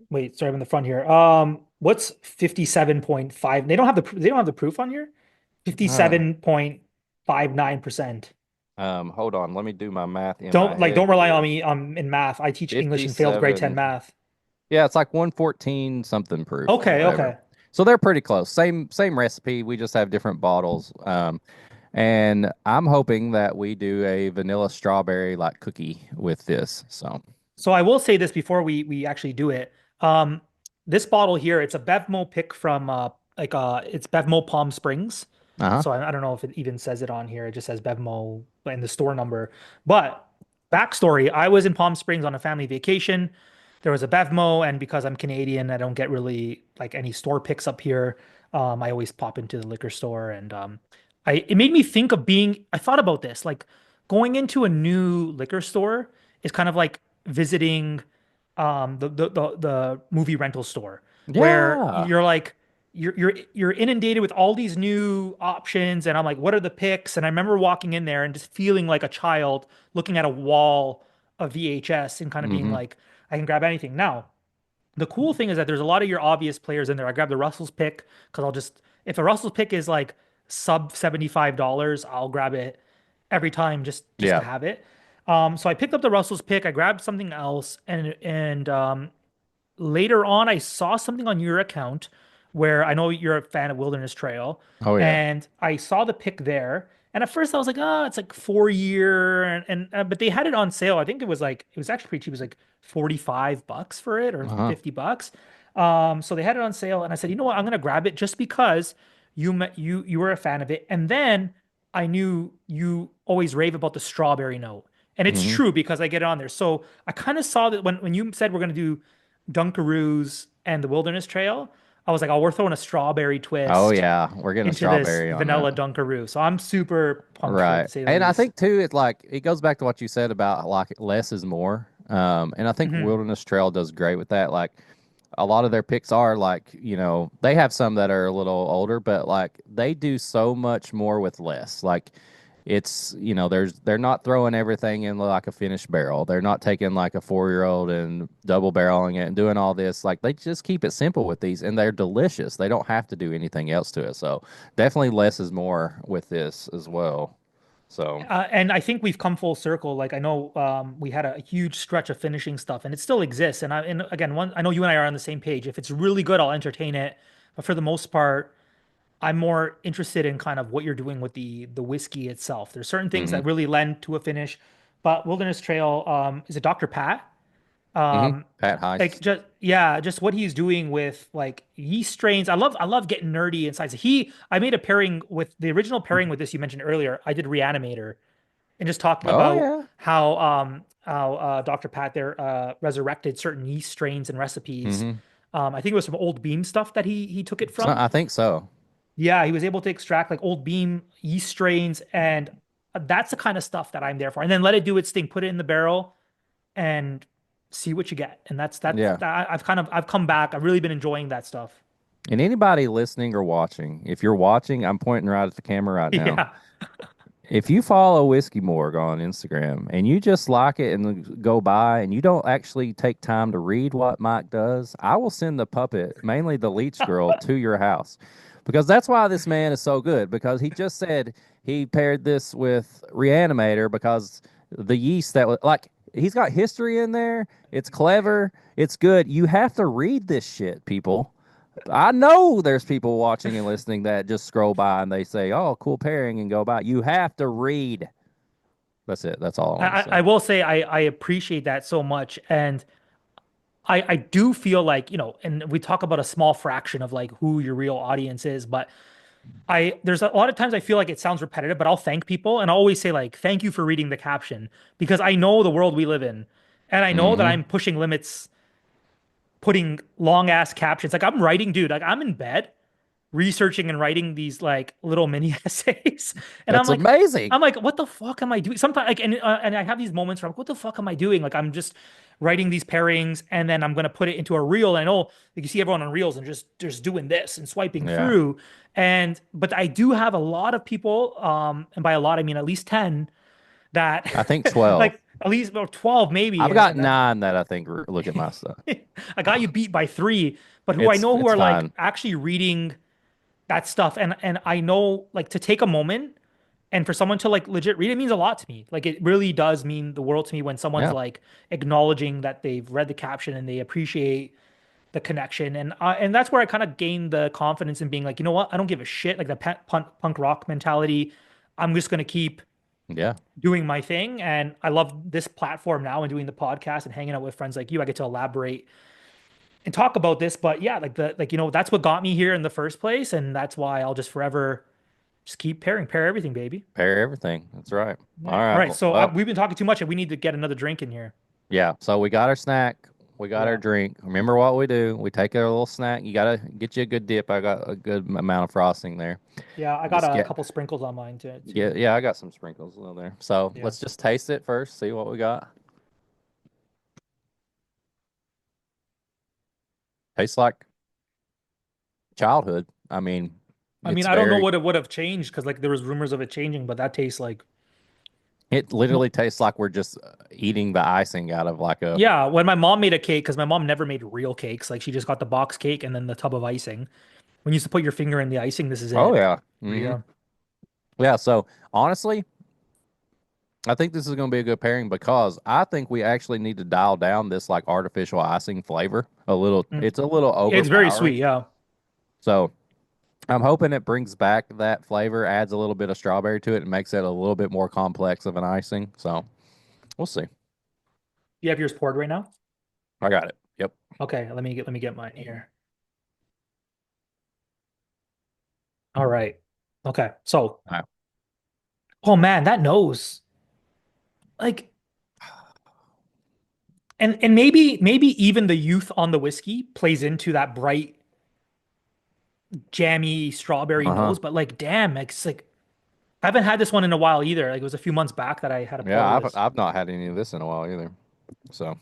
S1: wait, sorry, I'm in the front here. What's 57.5? They don't have the proof on here.
S2: uh,
S1: 57.59%.
S2: hold on. Let me do my math in my head
S1: Don't rely on
S2: here.
S1: me in math. I teach English and failed grade 10
S2: 57.
S1: math.
S2: Yeah, it's like 114 something proof or
S1: Okay,
S2: whatever.
S1: okay.
S2: So they're pretty close. Same recipe. We just have different bottles. And I'm hoping that we do a vanilla strawberry like cookie with this. So,
S1: So I will say this before we actually do it. Um, this bottle here, it's a Bevmo pick from it's Bevmo Palm Springs.
S2: uh-huh.
S1: So I don't know if it even says it on here. It just says Bevmo in the store number. But backstory, I was in Palm Springs on a family vacation. There was a Bevmo, and because I'm Canadian, I don't get really like any store picks up here. I always pop into the liquor store, and it made me think of I thought about this, like going into a new liquor store is kind of like visiting the movie rental store where
S2: Yeah.
S1: you're like you're inundated with all these new options, and I'm like, what are the picks? And I remember walking in there and just feeling like a child looking at a wall of VHS and kind of being
S2: Hmm.
S1: like, I can grab anything. Now, the cool thing is that there's a lot of your obvious players in there. I grabbed the Russell's pick because I'll just if a Russell's pick is like sub $75, I'll grab it every time just to
S2: Yeah.
S1: have it. So I picked up the Russell's pick. I grabbed something else, and later on, I saw something on your account where I know you're a fan of Wilderness Trail,
S2: Oh yeah.
S1: and I saw the pick there. And at first, I was like, "Oh, it's like 4 year," and but they had it on sale. I think it was actually pretty cheap. It was like $45 for it or
S2: Uh-huh.
S1: $50. So they had it on sale, and I said, "You know what? I'm gonna grab it just because you were a fan of it." And then I knew you always rave about the strawberry note, and it's
S2: Hmm.
S1: true because I get it on there. So I kind of saw that when you said we're gonna do Dunkaroos and the Wilderness Trail, I was like, oh, we're throwing a strawberry
S2: Oh
S1: twist
S2: yeah, we're getting a
S1: into this
S2: strawberry on that.
S1: vanilla Dunkaroo. So I'm super pumped for it
S2: Right.
S1: to say the
S2: And I
S1: least.
S2: think too, it's like it goes back to what you said about like less is more. And I think
S1: Hmm.
S2: Wilderness Trail does great with that. Like a lot of their picks are like, they have some that are a little older, but like they do so much more with less. Like they're not throwing everything in like a finished barrel. They're not taking like a 4-year old and double barreling it and doing all this. Like they just keep it simple with these and they're delicious. They don't have to do anything else to it. So definitely less is more with this as well. So,
S1: And I think we've come full circle. Like I know we had a huge stretch of finishing stuff, and it still exists. And again, I know you and I are on the same page. If it's really good, I'll entertain it. But for the most part, I'm more interested in kind of what you're doing with the whiskey itself. There's certain things
S2: hmm
S1: that really lend to a finish, but Wilderness Trail is it Dr. Pat?
S2: Pat
S1: Like
S2: Heist.
S1: just yeah, just what he's doing with like yeast strains. I love getting nerdy inside. So I made a pairing with the original pairing with this you mentioned earlier. I did Reanimator and just talking
S2: Oh
S1: about
S2: yeah.
S1: how Dr. Pat there resurrected certain yeast strains and recipes.
S2: hmm
S1: I think it was from Old Beam stuff that he took it
S2: So
S1: from.
S2: I think so.
S1: Yeah, he was able to extract like Old Beam yeast strains, and that's the kind of stuff that I'm there for. And then let it do its thing, put it in the barrel and see what you get. And
S2: Yeah.
S1: I've come back. I've really been enjoying that stuff.
S2: And anybody listening or watching, if you're watching, I'm pointing right at the camera right now.
S1: Yeah.
S2: If you follow Whiskey Morgue on Instagram and you just like it and go by and you don't actually take time to read what Mike does, I will send the puppet, mainly the leech girl, to your house. Because that's why this man is so good. Because he just said he paired this with Reanimator because the yeast that was like he's got history in there. It's clever. It's good. You have to read this shit, people. I know there's people watching and listening that just scroll by and they say, "Oh, cool pairing," and go by. You have to read. That's it. That's all I want to say.
S1: I will say I appreciate that so much. And I do feel like, and we talk about a small fraction of like who your real audience is, but there's a lot of times I feel like it sounds repetitive, but I'll thank people and I'll always say like thank you for reading the caption because I know the world we live in and I know that
S2: Mm-hmm.
S1: I'm pushing limits putting long ass captions. Like I'm writing, dude, like I'm in bed researching and writing these like little mini essays. And
S2: That's amazing.
S1: I'm like, what the fuck am I doing? Sometimes like, and I have these moments where I'm like, what the fuck am I doing? Like I'm just writing these pairings and then I'm going to put it into a reel. And I know like you see everyone on reels and just doing this and swiping
S2: Yeah.
S1: through. But I do have a lot of people, and by a lot, I mean at least 10 that
S2: I think 12.
S1: like at least about 12 maybe.
S2: I've got 9 that I think look at my stuff.
S1: I got you beat by 3, but who I
S2: It's
S1: know who
S2: it's
S1: are like
S2: fine.
S1: actually reading that stuff and I know like to take a moment and for someone to like legit read it means a lot to me. Like it really does mean the world to me when someone's
S2: Yeah.
S1: like acknowledging that they've read the caption and they appreciate the connection and that's where I kind of gained the confidence in being like, you know what? I don't give a shit like the punk rock mentality. I'm just going to keep
S2: Yeah.
S1: doing my thing and I love this platform now and doing the podcast and hanging out with friends like you. I get to elaborate and talk about this, but yeah, that's what got me here in the first place, and that's why I'll just forever just keep pair everything, baby.
S2: Pair everything. That's right. All
S1: Yeah. All
S2: right.
S1: right, so
S2: Well,
S1: we've been talking too much, and we need to get another drink in here.
S2: yeah. So we got our snack. We got our
S1: Yeah,
S2: drink. Remember what we do. We take a little snack. You gotta get you a good dip. I got a good amount of frosting there.
S1: yeah, I got
S2: Just
S1: a
S2: get
S1: couple sprinkles on mine too.
S2: Yeah, I got some sprinkles a little there. So
S1: Yeah.
S2: let's just taste it first, see what we got. Tastes like childhood. I mean,
S1: I mean,
S2: it's
S1: I don't know
S2: very,
S1: what it would have changed because like there was rumors of it changing, but that tastes like
S2: it literally tastes like we're just eating the icing out of like a,
S1: yeah. When my mom made a cake, because my mom never made real cakes, like she just got the box cake and then the tub of icing. When you used to put your finger in the icing, this is
S2: oh
S1: it.
S2: yeah.
S1: There you
S2: hmm
S1: go.
S2: Yeah. So honestly, I think this is going to be a good pairing because I think we actually need to dial down this like artificial icing flavor a little.
S1: Mm.
S2: It's a little
S1: It's very sweet.
S2: overpowering.
S1: Yeah.
S2: So I'm hoping it brings back that flavor, adds a little bit of strawberry to it, and makes it a little bit more complex of an icing. So we'll see.
S1: You have yours poured right now?
S2: I got it. Yep.
S1: Okay, let me get mine here. All right. Okay. So,
S2: All right.
S1: oh man, that nose. Like, and maybe even the youth on the whiskey plays into that bright, jammy strawberry
S2: Uh-huh.
S1: nose, but like damn, it's like I haven't had this one in a while either. Like it was a few months back that I had a
S2: Yeah,
S1: pour of
S2: I've
S1: this.
S2: I've not had any of this in a while either. So
S1: All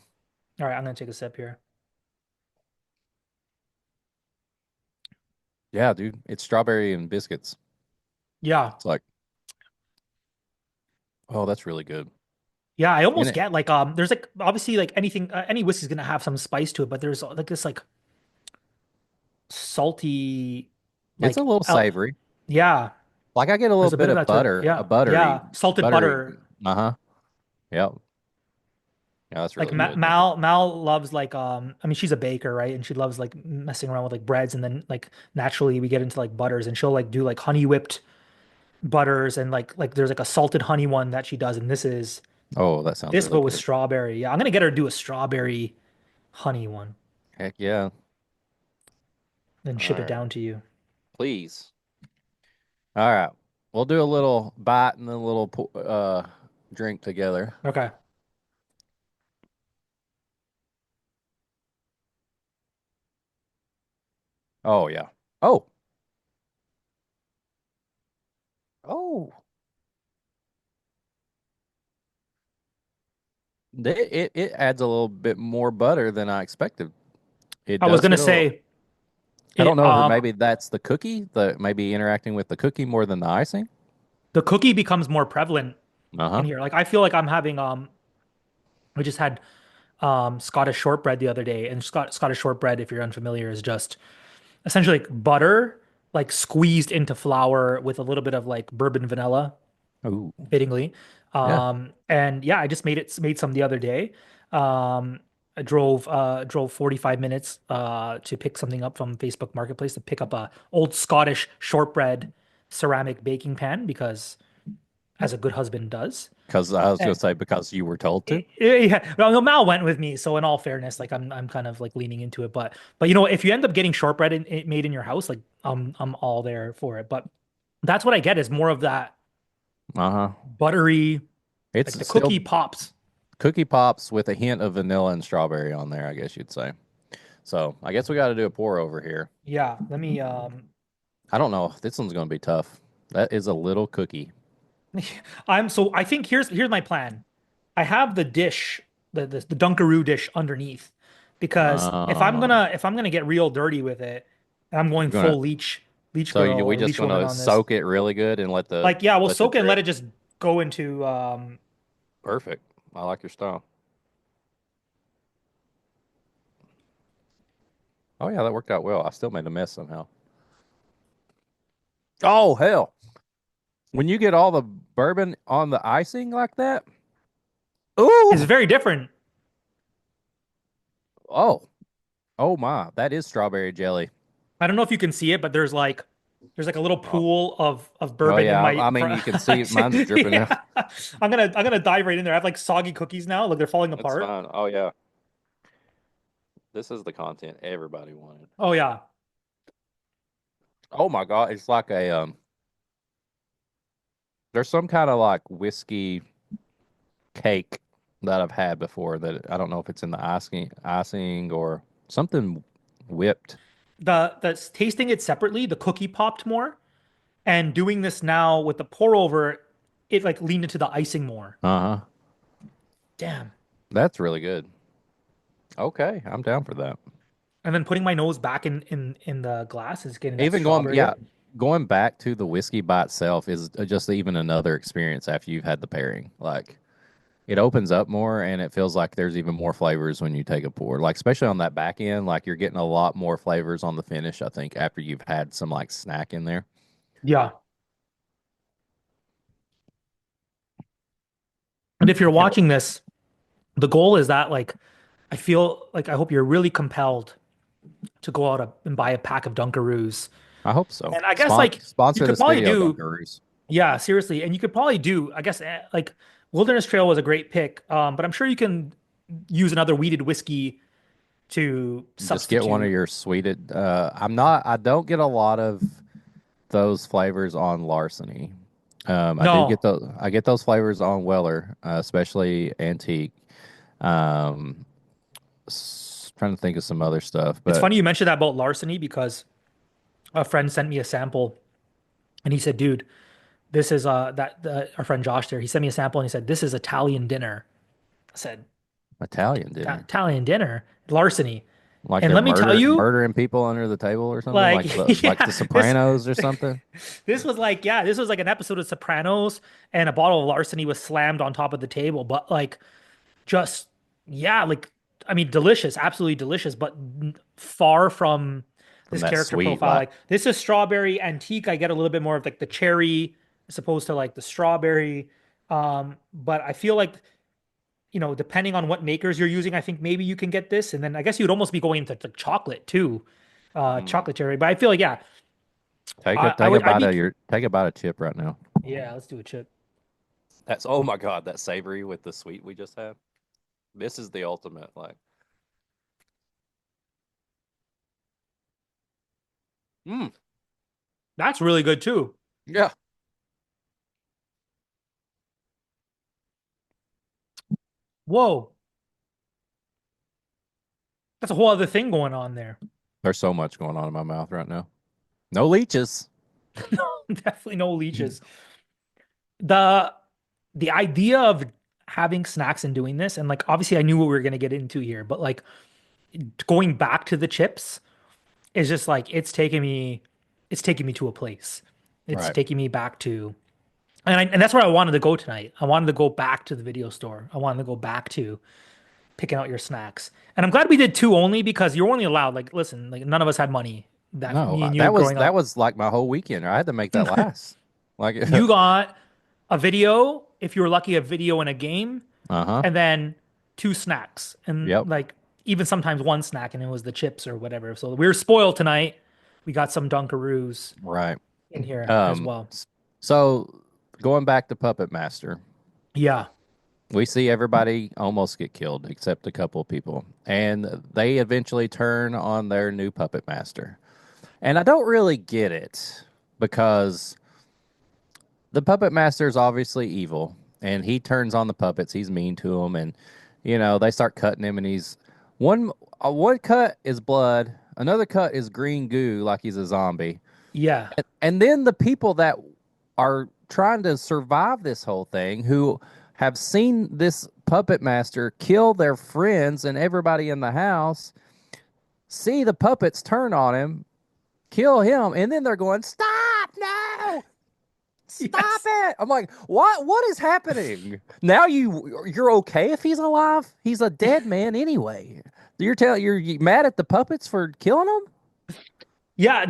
S1: right, I'm gonna take a sip here.
S2: yeah, dude, it's strawberry and biscuits.
S1: Yeah.
S2: It's like, oh, that's really good.
S1: Yeah, I
S2: And
S1: almost
S2: it
S1: get like there's like obviously like anything any whiskey's gonna have some spice to it, but there's like this like salty
S2: it's a
S1: like
S2: little savory.
S1: yeah,
S2: Like I get a little
S1: there's a bit
S2: bit
S1: of
S2: of
S1: that to it.
S2: butter, a
S1: Yeah.
S2: buttery,
S1: Yeah, salted
S2: buttery.
S1: butter.
S2: Uh-huh. Yep. Yeah, that's
S1: Like
S2: really good.
S1: Mal loves like I mean she's a baker, right? And she loves like messing around with like breads and then like naturally we get into like butters and she'll like do like honey whipped butters and like there's like a salted honey one that she does and
S2: Oh, that sounds
S1: this
S2: really
S1: but with
S2: good.
S1: strawberry. Yeah, I'm gonna get her to do a strawberry honey one,
S2: Heck yeah.
S1: then
S2: All
S1: ship it
S2: right.
S1: down to you.
S2: Please. All right. We'll do a little bite and then a little drink together.
S1: Okay.
S2: Oh yeah. Oh. Oh. It adds a little bit more butter than I expected. It
S1: I was
S2: does
S1: gonna
S2: get a little.
S1: say
S2: I don't
S1: it
S2: know if maybe that's the cookie, the maybe interacting with the cookie more than the icing.
S1: the cookie becomes more prevalent in
S2: Uh-huh.
S1: here. Like I feel like I'm having we just had Scottish shortbread the other day, and Scottish shortbread, if you're unfamiliar, is just essentially like butter like squeezed into flour with a little bit of like bourbon vanilla,
S2: Ooh.
S1: fittingly.
S2: Yeah.
S1: And yeah, I just made some the other day. I drove 45 minutes to pick something up from Facebook Marketplace to pick up a old Scottish shortbread ceramic baking pan because as a good husband does.
S2: Because I was gonna
S1: And
S2: say because you were told to.
S1: yeah, well, no, Mal went with me, so in all fairness, like I'm kind of like leaning into it, but you know, if you end up getting shortbread made in your house, like I'm all there for it. But that's what I get is more of that
S2: Uh-huh.
S1: buttery, like
S2: It's
S1: the
S2: still
S1: cookie pops.
S2: cookie pops with a hint of vanilla and strawberry on there, I guess you'd say. So I guess we got to do a pour over here.
S1: Yeah, let me
S2: I don't know. This one's going to be tough. That is a little cookie.
S1: I think here's my plan. I have the dish, the Dunkaroo dish underneath because
S2: Uh,
S1: if I'm gonna get real dirty with it, and I'm going
S2: you're gonna.
S1: full leech
S2: So
S1: girl
S2: we
S1: or
S2: just
S1: leech woman
S2: gonna
S1: on this.
S2: soak it really good and
S1: Like yeah, we'll
S2: let the
S1: soak it and let
S2: drip.
S1: it just go into
S2: Perfect. I like your style. Oh yeah, that worked out well. I still made a mess somehow. Oh hell! When you get all the bourbon on the icing like that,
S1: it's
S2: ooh,
S1: very different.
S2: oh, oh my, that is strawberry jelly.
S1: I don't know if you can see it, but there's like a little
S2: Oh,
S1: pool of
S2: oh
S1: bourbon in
S2: yeah.
S1: my
S2: I mean,
S1: front.
S2: you can see mine's dripping now.
S1: Yeah. I'm gonna dive right in there. I have like soggy cookies now. Look, they're falling
S2: It's
S1: apart.
S2: fine. Oh yeah, this is the content everybody wanted.
S1: Oh yeah.
S2: Oh my God, it's like a there's some kind of like whiskey cake that I've had before that I don't know if it's in the icing or something whipped.
S1: The tasting it separately, the cookie popped more, and doing this now with the pour over, it like leaned into the icing more.
S2: Uh-huh.
S1: Damn.
S2: That's really good. Okay, I'm down for that.
S1: And then putting my nose back in the glass is getting that
S2: Even going,
S1: strawberry
S2: yeah,
S1: hit.
S2: going back to the whiskey by itself is just even another experience after you've had the pairing. Like it opens up more and it feels like there's even more flavors when you take a pour. Like especially on that back end, like you're getting a lot more flavors on the finish, I think, after you've had some like snack in there.
S1: Yeah. And if you're
S2: And
S1: watching this, the goal is that like I feel like I hope you're really compelled to go out and buy a pack of Dunkaroos.
S2: I hope so.
S1: And I guess like you
S2: Sponsor
S1: could
S2: this
S1: probably
S2: video,
S1: do,
S2: Dunkaroos.
S1: yeah, seriously, and you could probably do, I guess like Wilderness Trail was a great pick, but I'm sure you can use another weeded whiskey to
S2: Just get one of
S1: substitute.
S2: your sweeted. I don't get a lot of those flavors on Larceny.
S1: No,
S2: I get those flavors on Weller, especially Antique. Um, Trying to think of some other stuff,
S1: it's
S2: but
S1: funny you mentioned that about larceny because a friend sent me a sample and he said, "Dude, this is our friend Josh there. He sent me a sample and he said, 'This is Italian dinner.'" I said,
S2: Italian dinner,
S1: Italian dinner, larceny."
S2: like
S1: And
S2: they're
S1: let me tell you,
S2: murdering people under the table or something,
S1: like,
S2: like
S1: yeah,
S2: the Sopranos or something.
S1: this was like, yeah, this was like an episode of Sopranos, and a bottle of larceny was slammed on top of the table. But like, just yeah, like, I mean, delicious, absolutely delicious, but far from
S2: From
S1: this
S2: that
S1: character
S2: sweet,
S1: profile.
S2: like
S1: Like, this is strawberry antique. I get a little bit more of like the cherry as opposed to like the strawberry. But I feel like depending on what makers you're using, I think maybe you can get this. And then I guess you'd almost be going into the chocolate too,
S2: mm,
S1: chocolate cherry. But I feel like, yeah, I would, I'd be,
S2: take a bite of chip right now.
S1: yeah, let's do a chip.
S2: That's oh my god, that savory with the sweet we just had. This is the ultimate, like. Mm,
S1: That's really good too.
S2: yeah,
S1: Whoa, that's a whole other thing going on there.
S2: there's so much going on in my mouth right now. No leeches.
S1: Definitely no leeches. The the idea of having snacks and doing this, and like obviously I knew what we were gonna get into here, but like going back to the chips is just like it's taking me to a place. It's
S2: Right.
S1: taking me back to and that's where I wanted to go tonight. I wanted to go back to the video store. I wanted to go back to picking out your snacks. And I'm glad we did two only because you're only allowed, like, listen, like none of us had money that
S2: No,
S1: me and you growing
S2: that
S1: up.
S2: was like my whole weekend. I had to make that last. Like,
S1: You got a video, if you were lucky, a video and a game,
S2: uh-huh.
S1: and then two snacks. And
S2: Yep.
S1: like even sometimes one snack, and it was the chips or whatever. So we were spoiled tonight. We got some Dunkaroos
S2: Right.
S1: in here as
S2: Um,
S1: well.
S2: so going back to Puppet Master,
S1: Yeah.
S2: we see everybody almost get killed except a couple of people. And they eventually turn on their new Puppet Master. And I don't really get it because the puppet master is obviously evil, and he turns on the puppets. He's mean to them, and they start cutting him, and he's one one cut is blood, another cut is green goo, like he's a zombie,
S1: Yeah.
S2: and then the people that are trying to survive this whole thing, who have seen this puppet master kill their friends and everybody in the house, see the puppets turn on him, kill him, and then they're going, "Stop! No! Stop
S1: Yes.
S2: it!" I'm like, what is happening? Now you're okay if he's alive? He's a dead man anyway. You're mad at the puppets for killing him?
S1: Yeah,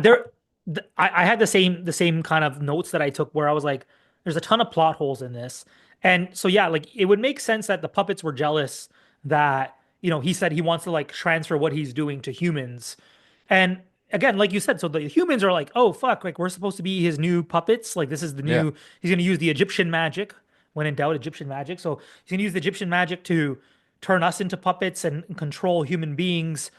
S1: I had the same kind of notes that I took where I was like, there's a ton of plot holes in this. And so yeah, like it would make sense that the puppets were jealous that, he said he wants to like transfer what he's doing to humans. And again, like you said, so the humans are like, oh fuck, like we're supposed to be his new puppets. Like this is the
S2: Yeah,
S1: new, he's gonna use the Egyptian magic when in doubt, Egyptian magic. So he's gonna use the Egyptian magic to turn us into puppets and control human beings,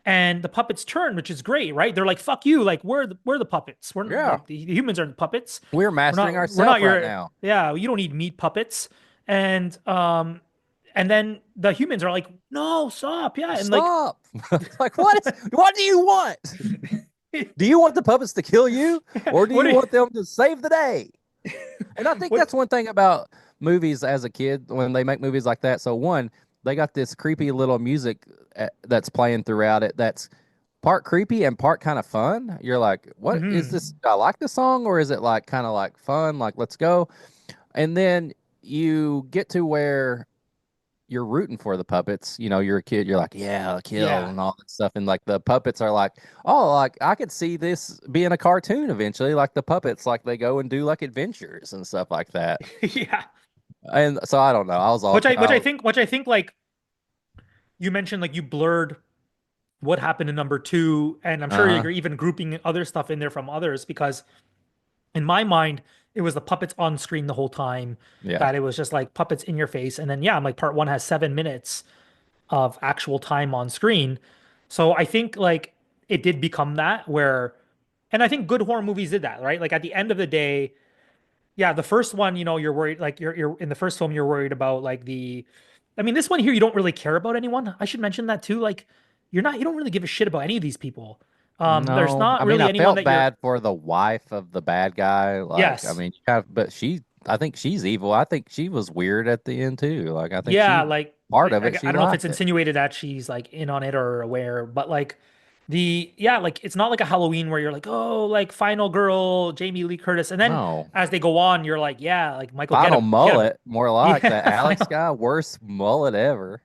S1: and the puppets turn, which is great, right? They're like, "Fuck you!" Like we're the puppets. We're
S2: yeah.
S1: like the humans are the puppets.
S2: We're
S1: We're
S2: mastering
S1: not we're not
S2: ourselves right
S1: your
S2: now.
S1: yeah. You don't need meat puppets. And then the humans are like, "No, stop!" Yeah, and like
S2: Stop! Like what do you want? Do you want the puppets to kill you, or do
S1: what
S2: you
S1: do you,
S2: want them to save the day? And I think
S1: what?
S2: that's one thing about movies as a kid when they make movies like that. So one, they got this creepy little music that's playing throughout it. That's part creepy and part kind of fun. You're like, what is
S1: Mhm.
S2: this? I like the song, or is it like kind of like fun? Like let's go. And then you get to where you're rooting for the puppets. You're a kid. You're like, yeah, kill
S1: Yeah,
S2: and all that stuff. And like the puppets are like, oh, like I could see this being a cartoon eventually. Like the puppets, like they go and do like adventures and stuff like that.
S1: yeah.
S2: And so I don't know. I was all,
S1: Which I think like you mentioned like you blurred what happened in number two, and I'm sure
S2: uh-huh.
S1: you're even grouping other stuff in there from others because in my mind it was the puppets on screen the whole time,
S2: Yeah.
S1: that it was just like puppets in your face, and then yeah, I'm like part one has 7 minutes of actual time on screen. So I think like it did become that where, and I think good horror movies did that, right? Like at the end of the day, yeah, the first one, you're worried like you're in the first film you're worried about like I mean, this one here you don't really care about anyone. I should mention that too. Like you don't really give a shit about any of these people. There's
S2: No,
S1: not
S2: I mean,
S1: really
S2: I
S1: anyone
S2: felt
S1: that you're
S2: bad for the wife of the bad guy. Like, I
S1: yes.
S2: mean, but I think she's evil. I think she was weird at the end too. Like, I think
S1: Yeah,
S2: she,
S1: like
S2: part
S1: I,
S2: of
S1: I,
S2: it,
S1: I
S2: she
S1: don't know if it's
S2: liked it.
S1: insinuated that she's like in on it or aware, but like like it's not like a Halloween where you're like, oh, like final girl, Jamie Lee Curtis, and then
S2: No.
S1: as they go on, you're like, yeah, like Michael,
S2: Final
S1: get him,
S2: mullet, more like that
S1: yeah,
S2: Alex
S1: final,
S2: guy, worst mullet ever.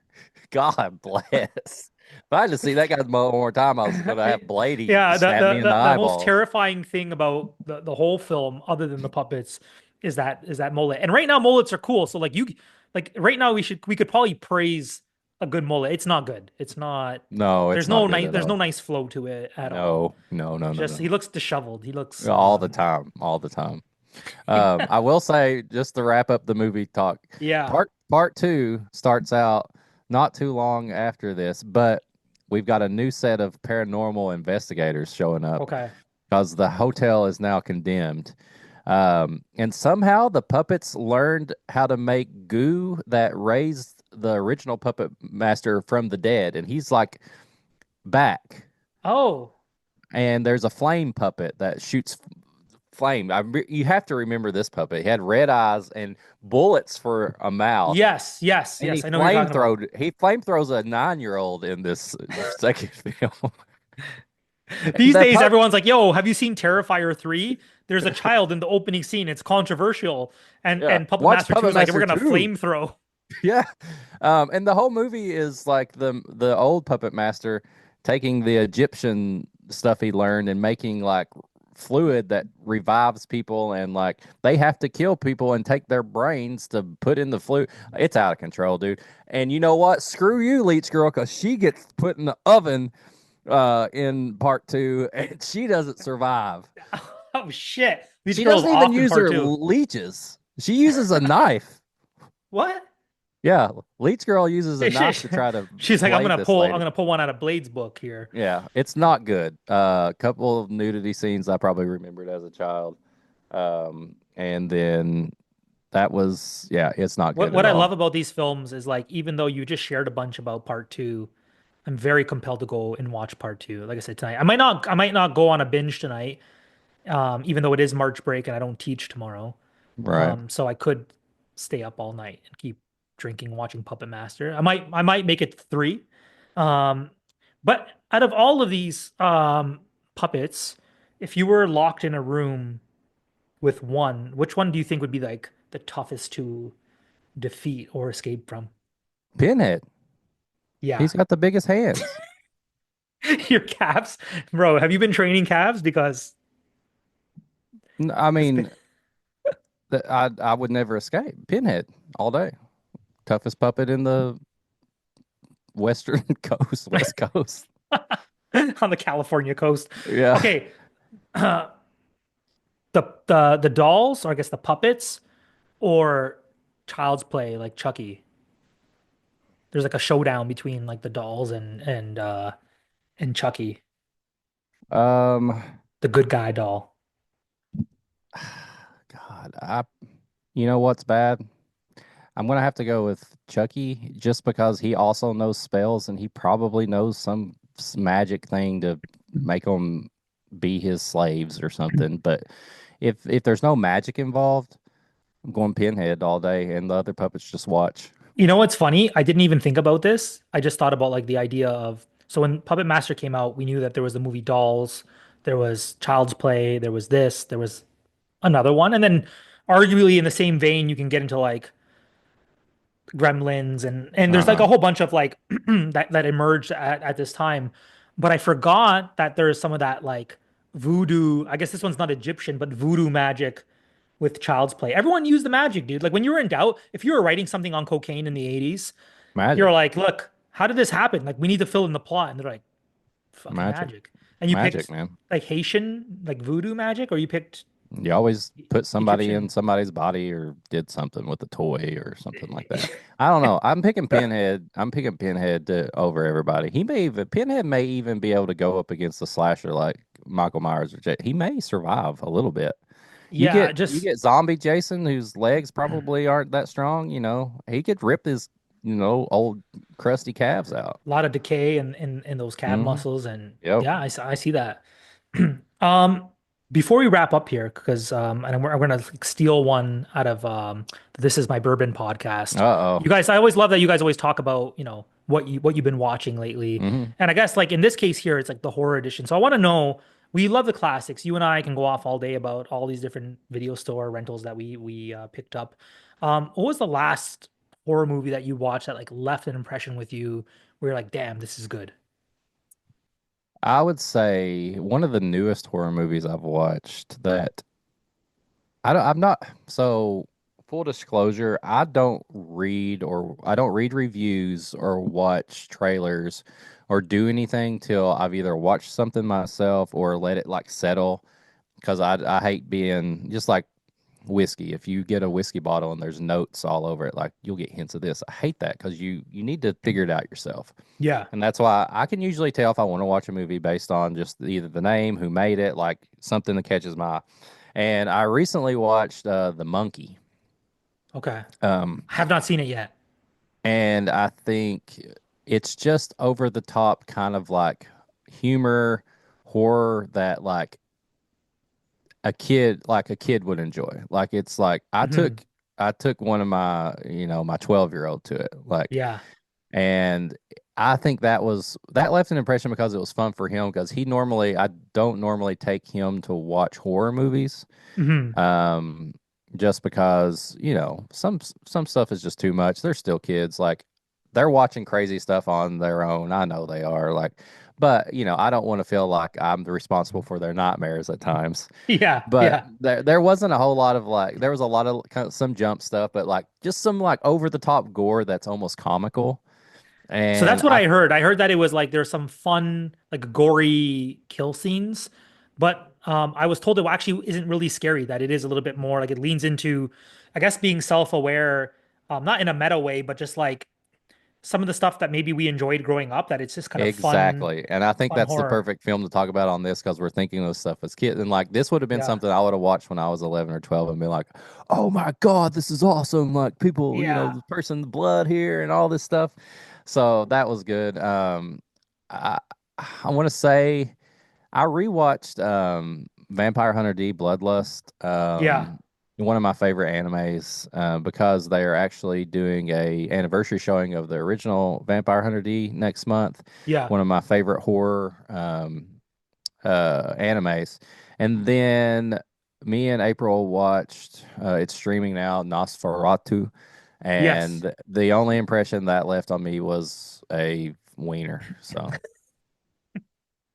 S2: God bless. If I had to see that guy's mullet one more time, I was gonna have Blady
S1: yeah. The,
S2: stab
S1: the
S2: me in the
S1: the the most
S2: eyeballs.
S1: terrifying thing about the whole film, other than the puppets, is that mullet. And right now, mullets are cool. So like right now, we could probably praise a good mullet. It's not good. It's not.
S2: No, it's not good at
S1: There's no
S2: all.
S1: nice flow to it at all.
S2: No, no, no, no,
S1: Just he
S2: no.
S1: looks disheveled. He looks
S2: All the time, all the time. I will say, just to wrap up the movie talk,
S1: yeah.
S2: part two starts out not too long after this, but we've got a new set of paranormal investigators showing up
S1: Okay.
S2: because the hotel is now condemned. And somehow the puppets learned how to make goo that raised the original puppet master from the dead, and he's like back.
S1: Oh,
S2: And there's a flame puppet that shoots flame. You have to remember this puppet. He had red eyes and bullets for a mouth,
S1: yes, yes,
S2: and
S1: yes. I know what you're talking about.
S2: he flamethrows a 9-year-old in this second film. And
S1: These
S2: the
S1: days,
S2: pup,
S1: everyone's like, "Yo, have you seen Terrifier 3? There's a child in the opening scene. It's controversial." And
S2: yeah,
S1: and Puppet
S2: watch
S1: Master 2
S2: Puppet
S1: is like, "We're
S2: Master
S1: gonna
S2: 2.
S1: flamethrow."
S2: Yeah, and the whole movie is like the old Puppet Master taking the Egyptian stuff he learned and making like fluid that revives people, and like they have to kill people and take their brains to put in the fluid. It's out of control, dude. And you know what? Screw you, Leech Girl, because she gets put in the oven in part two, and she doesn't survive.
S1: Oh shit! These
S2: She
S1: girls
S2: doesn't even
S1: off in
S2: use
S1: part
S2: her
S1: two.
S2: leeches. She uses a knife.
S1: What?
S2: Yeah, Leech Girl uses a
S1: Hey,
S2: knife to try to
S1: she's like,
S2: blade this
S1: I'm
S2: lady.
S1: gonna pull one out of Blade's book here.
S2: Yeah, it's not good. A couple of nudity scenes I probably remembered as a child. And then yeah, it's not
S1: What
S2: good at
S1: what I love
S2: all.
S1: about these films is like, even though you just shared a bunch about part two, I'm very compelled to go and watch part two. Like I said tonight, I might not go on a binge tonight, even though it is March break and I don't teach tomorrow.
S2: Right.
S1: So I could stay up all night and keep drinking, watching Puppet Master. I might make it three. Um, but out of all of these puppets, if you were locked in a room with one, which one do you think would be like the toughest to defeat or escape from?
S2: Pinhead.
S1: Yeah.
S2: He's got the biggest hands.
S1: Your calves, bro. Have you been training calves? Because
S2: I
S1: it's been
S2: mean, I would never escape. Pinhead all day. Toughest puppet in the western coast, west coast.
S1: on the California coast.
S2: Yeah.
S1: Okay, uh, the dolls, or I guess the puppets, or Child's Play, like Chucky. There's like a showdown between like the dolls and Chucky,
S2: Um,
S1: the good guy doll.
S2: God, you know what's bad? I'm gonna have to go with Chucky just because he also knows spells and he probably knows some magic thing to make them be his slaves or something. But if there's no magic involved, I'm going Pinhead all day, and the other puppets just watch.
S1: You know what's funny? I didn't even think about this. I just thought about like the idea of, so when Puppet Master came out, we knew that there was the movie Dolls, there was Child's Play, there was this, there was another one, and then arguably in the same vein, you can get into like Gremlins, and there's like
S2: Uh-huh.
S1: a whole bunch of like that emerged at this time. But I forgot that there's some of that like voodoo. I guess this one's not Egyptian, but voodoo magic with Child's Play. Everyone used the magic, dude. Like when you were in doubt, if you were writing something on cocaine in the 80s, you're
S2: Magic,
S1: like, look, how did this happen? Like we need to fill in the plot. And they're like, fucking
S2: magic,
S1: magic. And you
S2: magic,
S1: picked
S2: man.
S1: like Haitian, like voodoo magic, or you picked
S2: You always put somebody in
S1: Egyptian.
S2: somebody's body or did something with a toy or something like that. I don't know. I'm picking Pinhead. I'm picking Pinhead over everybody. Pinhead may even be able to go up against the slasher like Michael Myers or He may survive a little bit. You
S1: Yeah,
S2: get you
S1: just
S2: get zombie Jason whose legs probably aren't that strong, he could rip his, old crusty calves out.
S1: a lot of decay in those calf
S2: Hmm.
S1: muscles. And
S2: Yep.
S1: yeah, I see that. Um, before we wrap up here, because and we're gonna like, steal one out of This Is My Bourbon podcast.
S2: Uh-oh.
S1: You guys, I always love that you guys always talk about, what you've been watching lately.
S2: Hmm.
S1: And I guess like in this case here, it's like the horror edition. So I want to know, we love the classics. You and I can go off all day about all these different video store rentals that we picked up. What was the last horror movie that you watched that like left an impression with you where you're like, damn, this is good?
S2: I would say one of the newest horror movies I've watched that I'm not so full disclosure, I don't read reviews or watch trailers or do anything till I've either watched something myself or let it like settle because I hate being just like whiskey. If you get a whiskey bottle and there's notes all over it, like you'll get hints of this. I hate that because you need to figure it out yourself.
S1: Yeah.
S2: And that's why I can usually tell if I want to watch a movie based on just either the name, who made it, like something that catches my eye. And I recently watched The Monkey.
S1: Okay.
S2: Um,
S1: I have not seen it yet.
S2: and I think it's just over the top kind of like humor, horror that like a kid would enjoy. Like it's like
S1: Hmm.
S2: I took one of my, my 12-year-old to it.
S1: Yeah.
S2: And I think that left an impression because it was fun for him because I don't normally take him to watch horror movies.
S1: Hmm.
S2: Um, just because, some stuff is just too much. They're still kids. Like they're watching crazy stuff on their own. I know they are but I don't want to feel like I'm responsible for their nightmares at times.
S1: Yeah.
S2: But
S1: Yeah.
S2: there wasn't a whole lot of like there was a lot of kind of some jump stuff, but like just some like over the top gore that's almost comical.
S1: So
S2: And
S1: that's what
S2: I
S1: I heard. I heard that it was like there's some fun, like gory kill scenes, but I was told it actually isn't really scary, that it is a little bit more like it leans into, I guess, being self-aware, not in a meta way, but just like some of the stuff that maybe we enjoyed growing up, that it's just kind of
S2: Exactly. And I think
S1: fun
S2: that's the
S1: horror.
S2: perfect film to talk about on this because we're thinking of stuff as kids. And like this would have been
S1: Yeah.
S2: something I would have watched when I was 11 or 12 and been like, oh my God, this is awesome. Like people,
S1: Yeah.
S2: the person, the blood here and all this stuff. So that was good. I, I want to say I rewatched Vampire Hunter D Bloodlust,
S1: Yeah.
S2: one of my favorite animes, because they are actually doing a anniversary showing of the original Vampire Hunter D next month.
S1: Yeah.
S2: One of my favorite horror animes. And then me and April watched, it's streaming now, Nosferatu.
S1: Yes.
S2: And the only impression that left on me was a wiener. So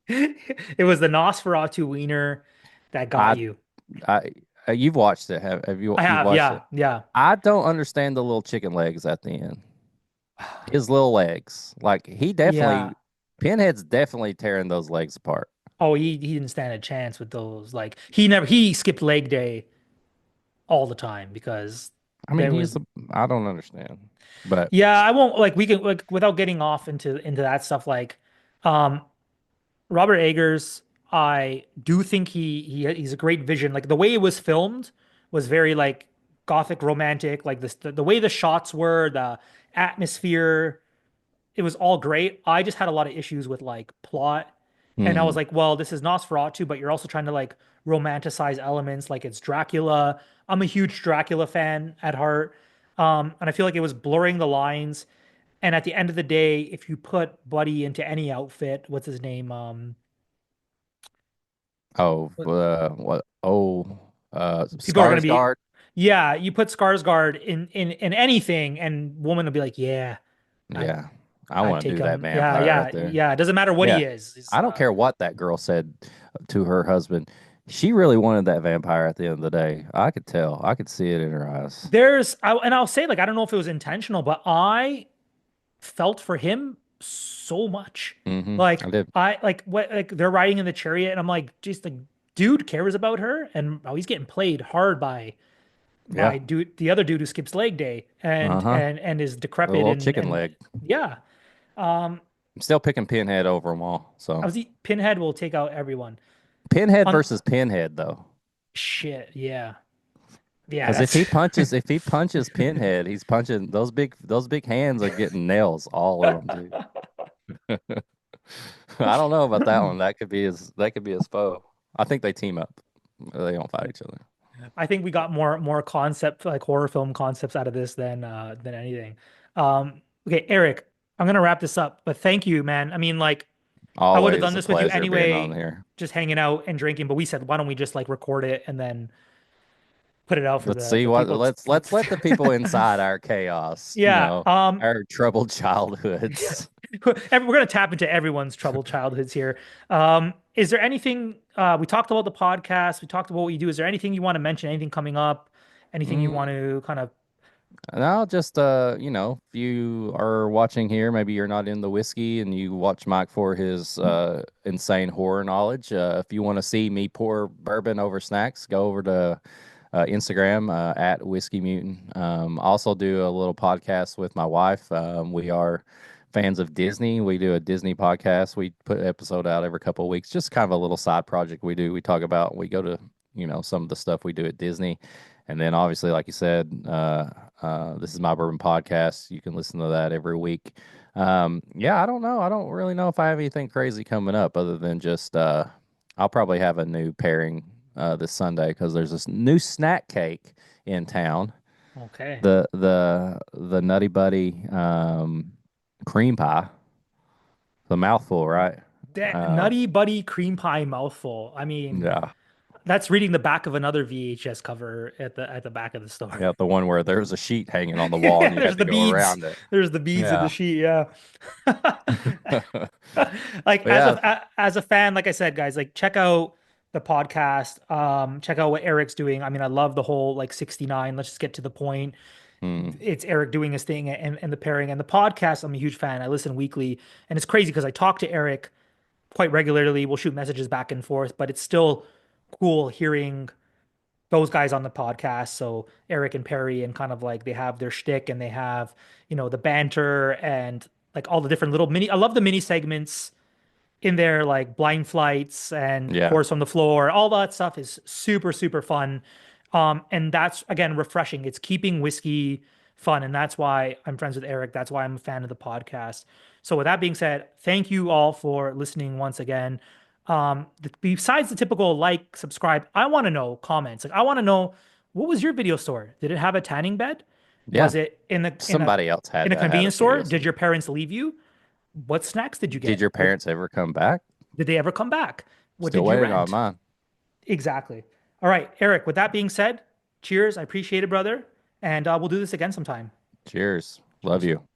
S1: It was the Nosferatu wiener that got
S2: I
S1: you.
S2: I you've watched it.
S1: I
S2: You've
S1: have.
S2: watched it?
S1: Yeah. Yeah.
S2: I don't understand the little chicken legs at the end. His little legs. Like
S1: Yeah.
S2: Pinhead's definitely tearing those legs apart.
S1: Oh, he didn't stand a chance with those. Like he skipped leg day all the time because
S2: I mean,
S1: there was.
S2: I don't understand. But
S1: Yeah, I won't like we can like without getting off into that stuff like um Robert Eggers, I do think he's a great vision. Like the way it was filmed was very like gothic romantic, like this the way the shots were, the atmosphere, it was all great. I just had a lot of issues with like plot. And I was
S2: hmm.
S1: like, well, this is Nosferatu, but you're also trying to like romanticize elements like it's Dracula. I'm a huge Dracula fan at heart. And I feel like it was blurring the lines. And at the end of the day, if you put Buddy into any outfit, what's his name?
S2: Oh,
S1: What-
S2: what? Oh,
S1: People are gonna be,
S2: Skarsgård.
S1: yeah, you put Skarsgård in anything, and woman will be like, yeah, I'd
S2: Yeah, I
S1: I'd
S2: want to
S1: take
S2: do that
S1: him. Yeah,
S2: vampire right
S1: yeah,
S2: there.
S1: yeah. It doesn't matter what
S2: Yeah,
S1: he is. He's,
S2: I don't care what that girl said to her husband. She really wanted that vampire at the end of the day. I could tell. I could see it in her eyes.
S1: And I'll say, like, I don't know if it was intentional, but I felt for him so much.
S2: I
S1: Like,
S2: did.
S1: I like what like they're riding in the chariot, and I'm like, just like, dude cares about her, and oh, he's getting played hard by
S2: Yeah.
S1: the other dude who skips leg day
S2: Uh-huh.
S1: and is
S2: A
S1: decrepit
S2: little chicken
S1: and
S2: leg.
S1: yeah. Um,
S2: I'm still picking Pinhead over them all. So
S1: obviously Pinhead will take out everyone.
S2: Pinhead
S1: On
S2: versus Pinhead though.
S1: shit, yeah. Yeah,
S2: Because
S1: that's
S2: if he punches Pinhead, he's punching those big hands are getting nails all over him too. I don't know about that one. That could be his foe. I think they team up. They don't fight each other.
S1: I think we got more concept like horror film concepts out of this than anything. Okay, Eric, I'm gonna wrap this up, but thank you, man. I mean, like, I would have done
S2: Always a
S1: this with you
S2: pleasure being on
S1: anyway,
S2: here.
S1: just hanging out and drinking, but we said, why don't we just like record it and then put it out for
S2: Let's see
S1: the
S2: what
S1: people
S2: let's let the people inside our chaos,
S1: yeah.
S2: our troubled childhoods.
S1: We're gonna tap into everyone's troubled childhoods here. Is there anything we talked about the podcast, we talked about what you do. Is there anything you want to mention, anything coming up, anything you want
S2: Mm,
S1: to kind of
S2: and I'll just if you are watching here, maybe you're not in the whiskey and you watch Mike for his insane horror knowledge. If you want to see me pour bourbon over snacks, go over to Instagram at Whiskey Mutant. I also do a little podcast with my wife. We are fans of Disney. We do a Disney podcast. We put an episode out every couple of weeks. Just kind of a little side project we do. We talk about we go to some of the stuff we do at Disney, and then obviously, like you said, this is my bourbon podcast. You can listen to that every week. Yeah, I don't know. I don't really know if I have anything crazy coming up other than just I'll probably have a new pairing this Sunday because there's this new snack cake in town.
S1: okay.
S2: The Nutty Buddy cream pie, the mouthful, right?
S1: That
S2: Um,
S1: Nutty Buddy cream pie mouthful. I mean,
S2: yeah,
S1: that's reading the back of another VHS cover at the back of the store.
S2: yeah, the one where there was a sheet hanging on the wall
S1: Yeah,
S2: and you
S1: there's
S2: had to
S1: the
S2: go
S1: beads.
S2: around it.
S1: There's the beads of the
S2: Yeah,
S1: sheet. Yeah. Like
S2: but yeah,
S1: as a fan, like I said, guys, like check out the podcast. Check out what Eric's doing. I mean, I love the whole like 69. Let's just get to the point.
S2: mm,
S1: It's Eric doing his thing and the pairing and the podcast. I'm a huge fan. I listen weekly, and it's crazy because I talk to Eric quite regularly. We'll shoot messages back and forth, but it's still cool hearing those guys on the podcast. So Eric and Perry, and kind of like they have their shtick and they have, the banter and like all the different little mini. I love the mini segments in there, like blind flights and
S2: yeah,
S1: course on the floor. All that stuff is super, super fun. And that's again refreshing. It's keeping whiskey fun. And that's why I'm friends with Eric. That's why I'm a fan of the podcast. So with that being said, thank you all for listening once again. Besides the typical like, subscribe, I want to know comments. Like I want to know, what was your video store? Did it have a tanning bed?
S2: yeah.
S1: Was it in the
S2: Somebody else
S1: in a
S2: had a
S1: convenience store?
S2: video
S1: Did
S2: store.
S1: your parents leave you? What snacks did you
S2: Did
S1: get?
S2: your parents ever come back?
S1: Did they ever come back? What
S2: Still
S1: did you
S2: waiting on
S1: rent?
S2: mine.
S1: Exactly. All right, Eric, with that being said, cheers. I appreciate it, brother. And we'll do this again sometime.
S2: Cheers. Love
S1: Cheers.
S2: you.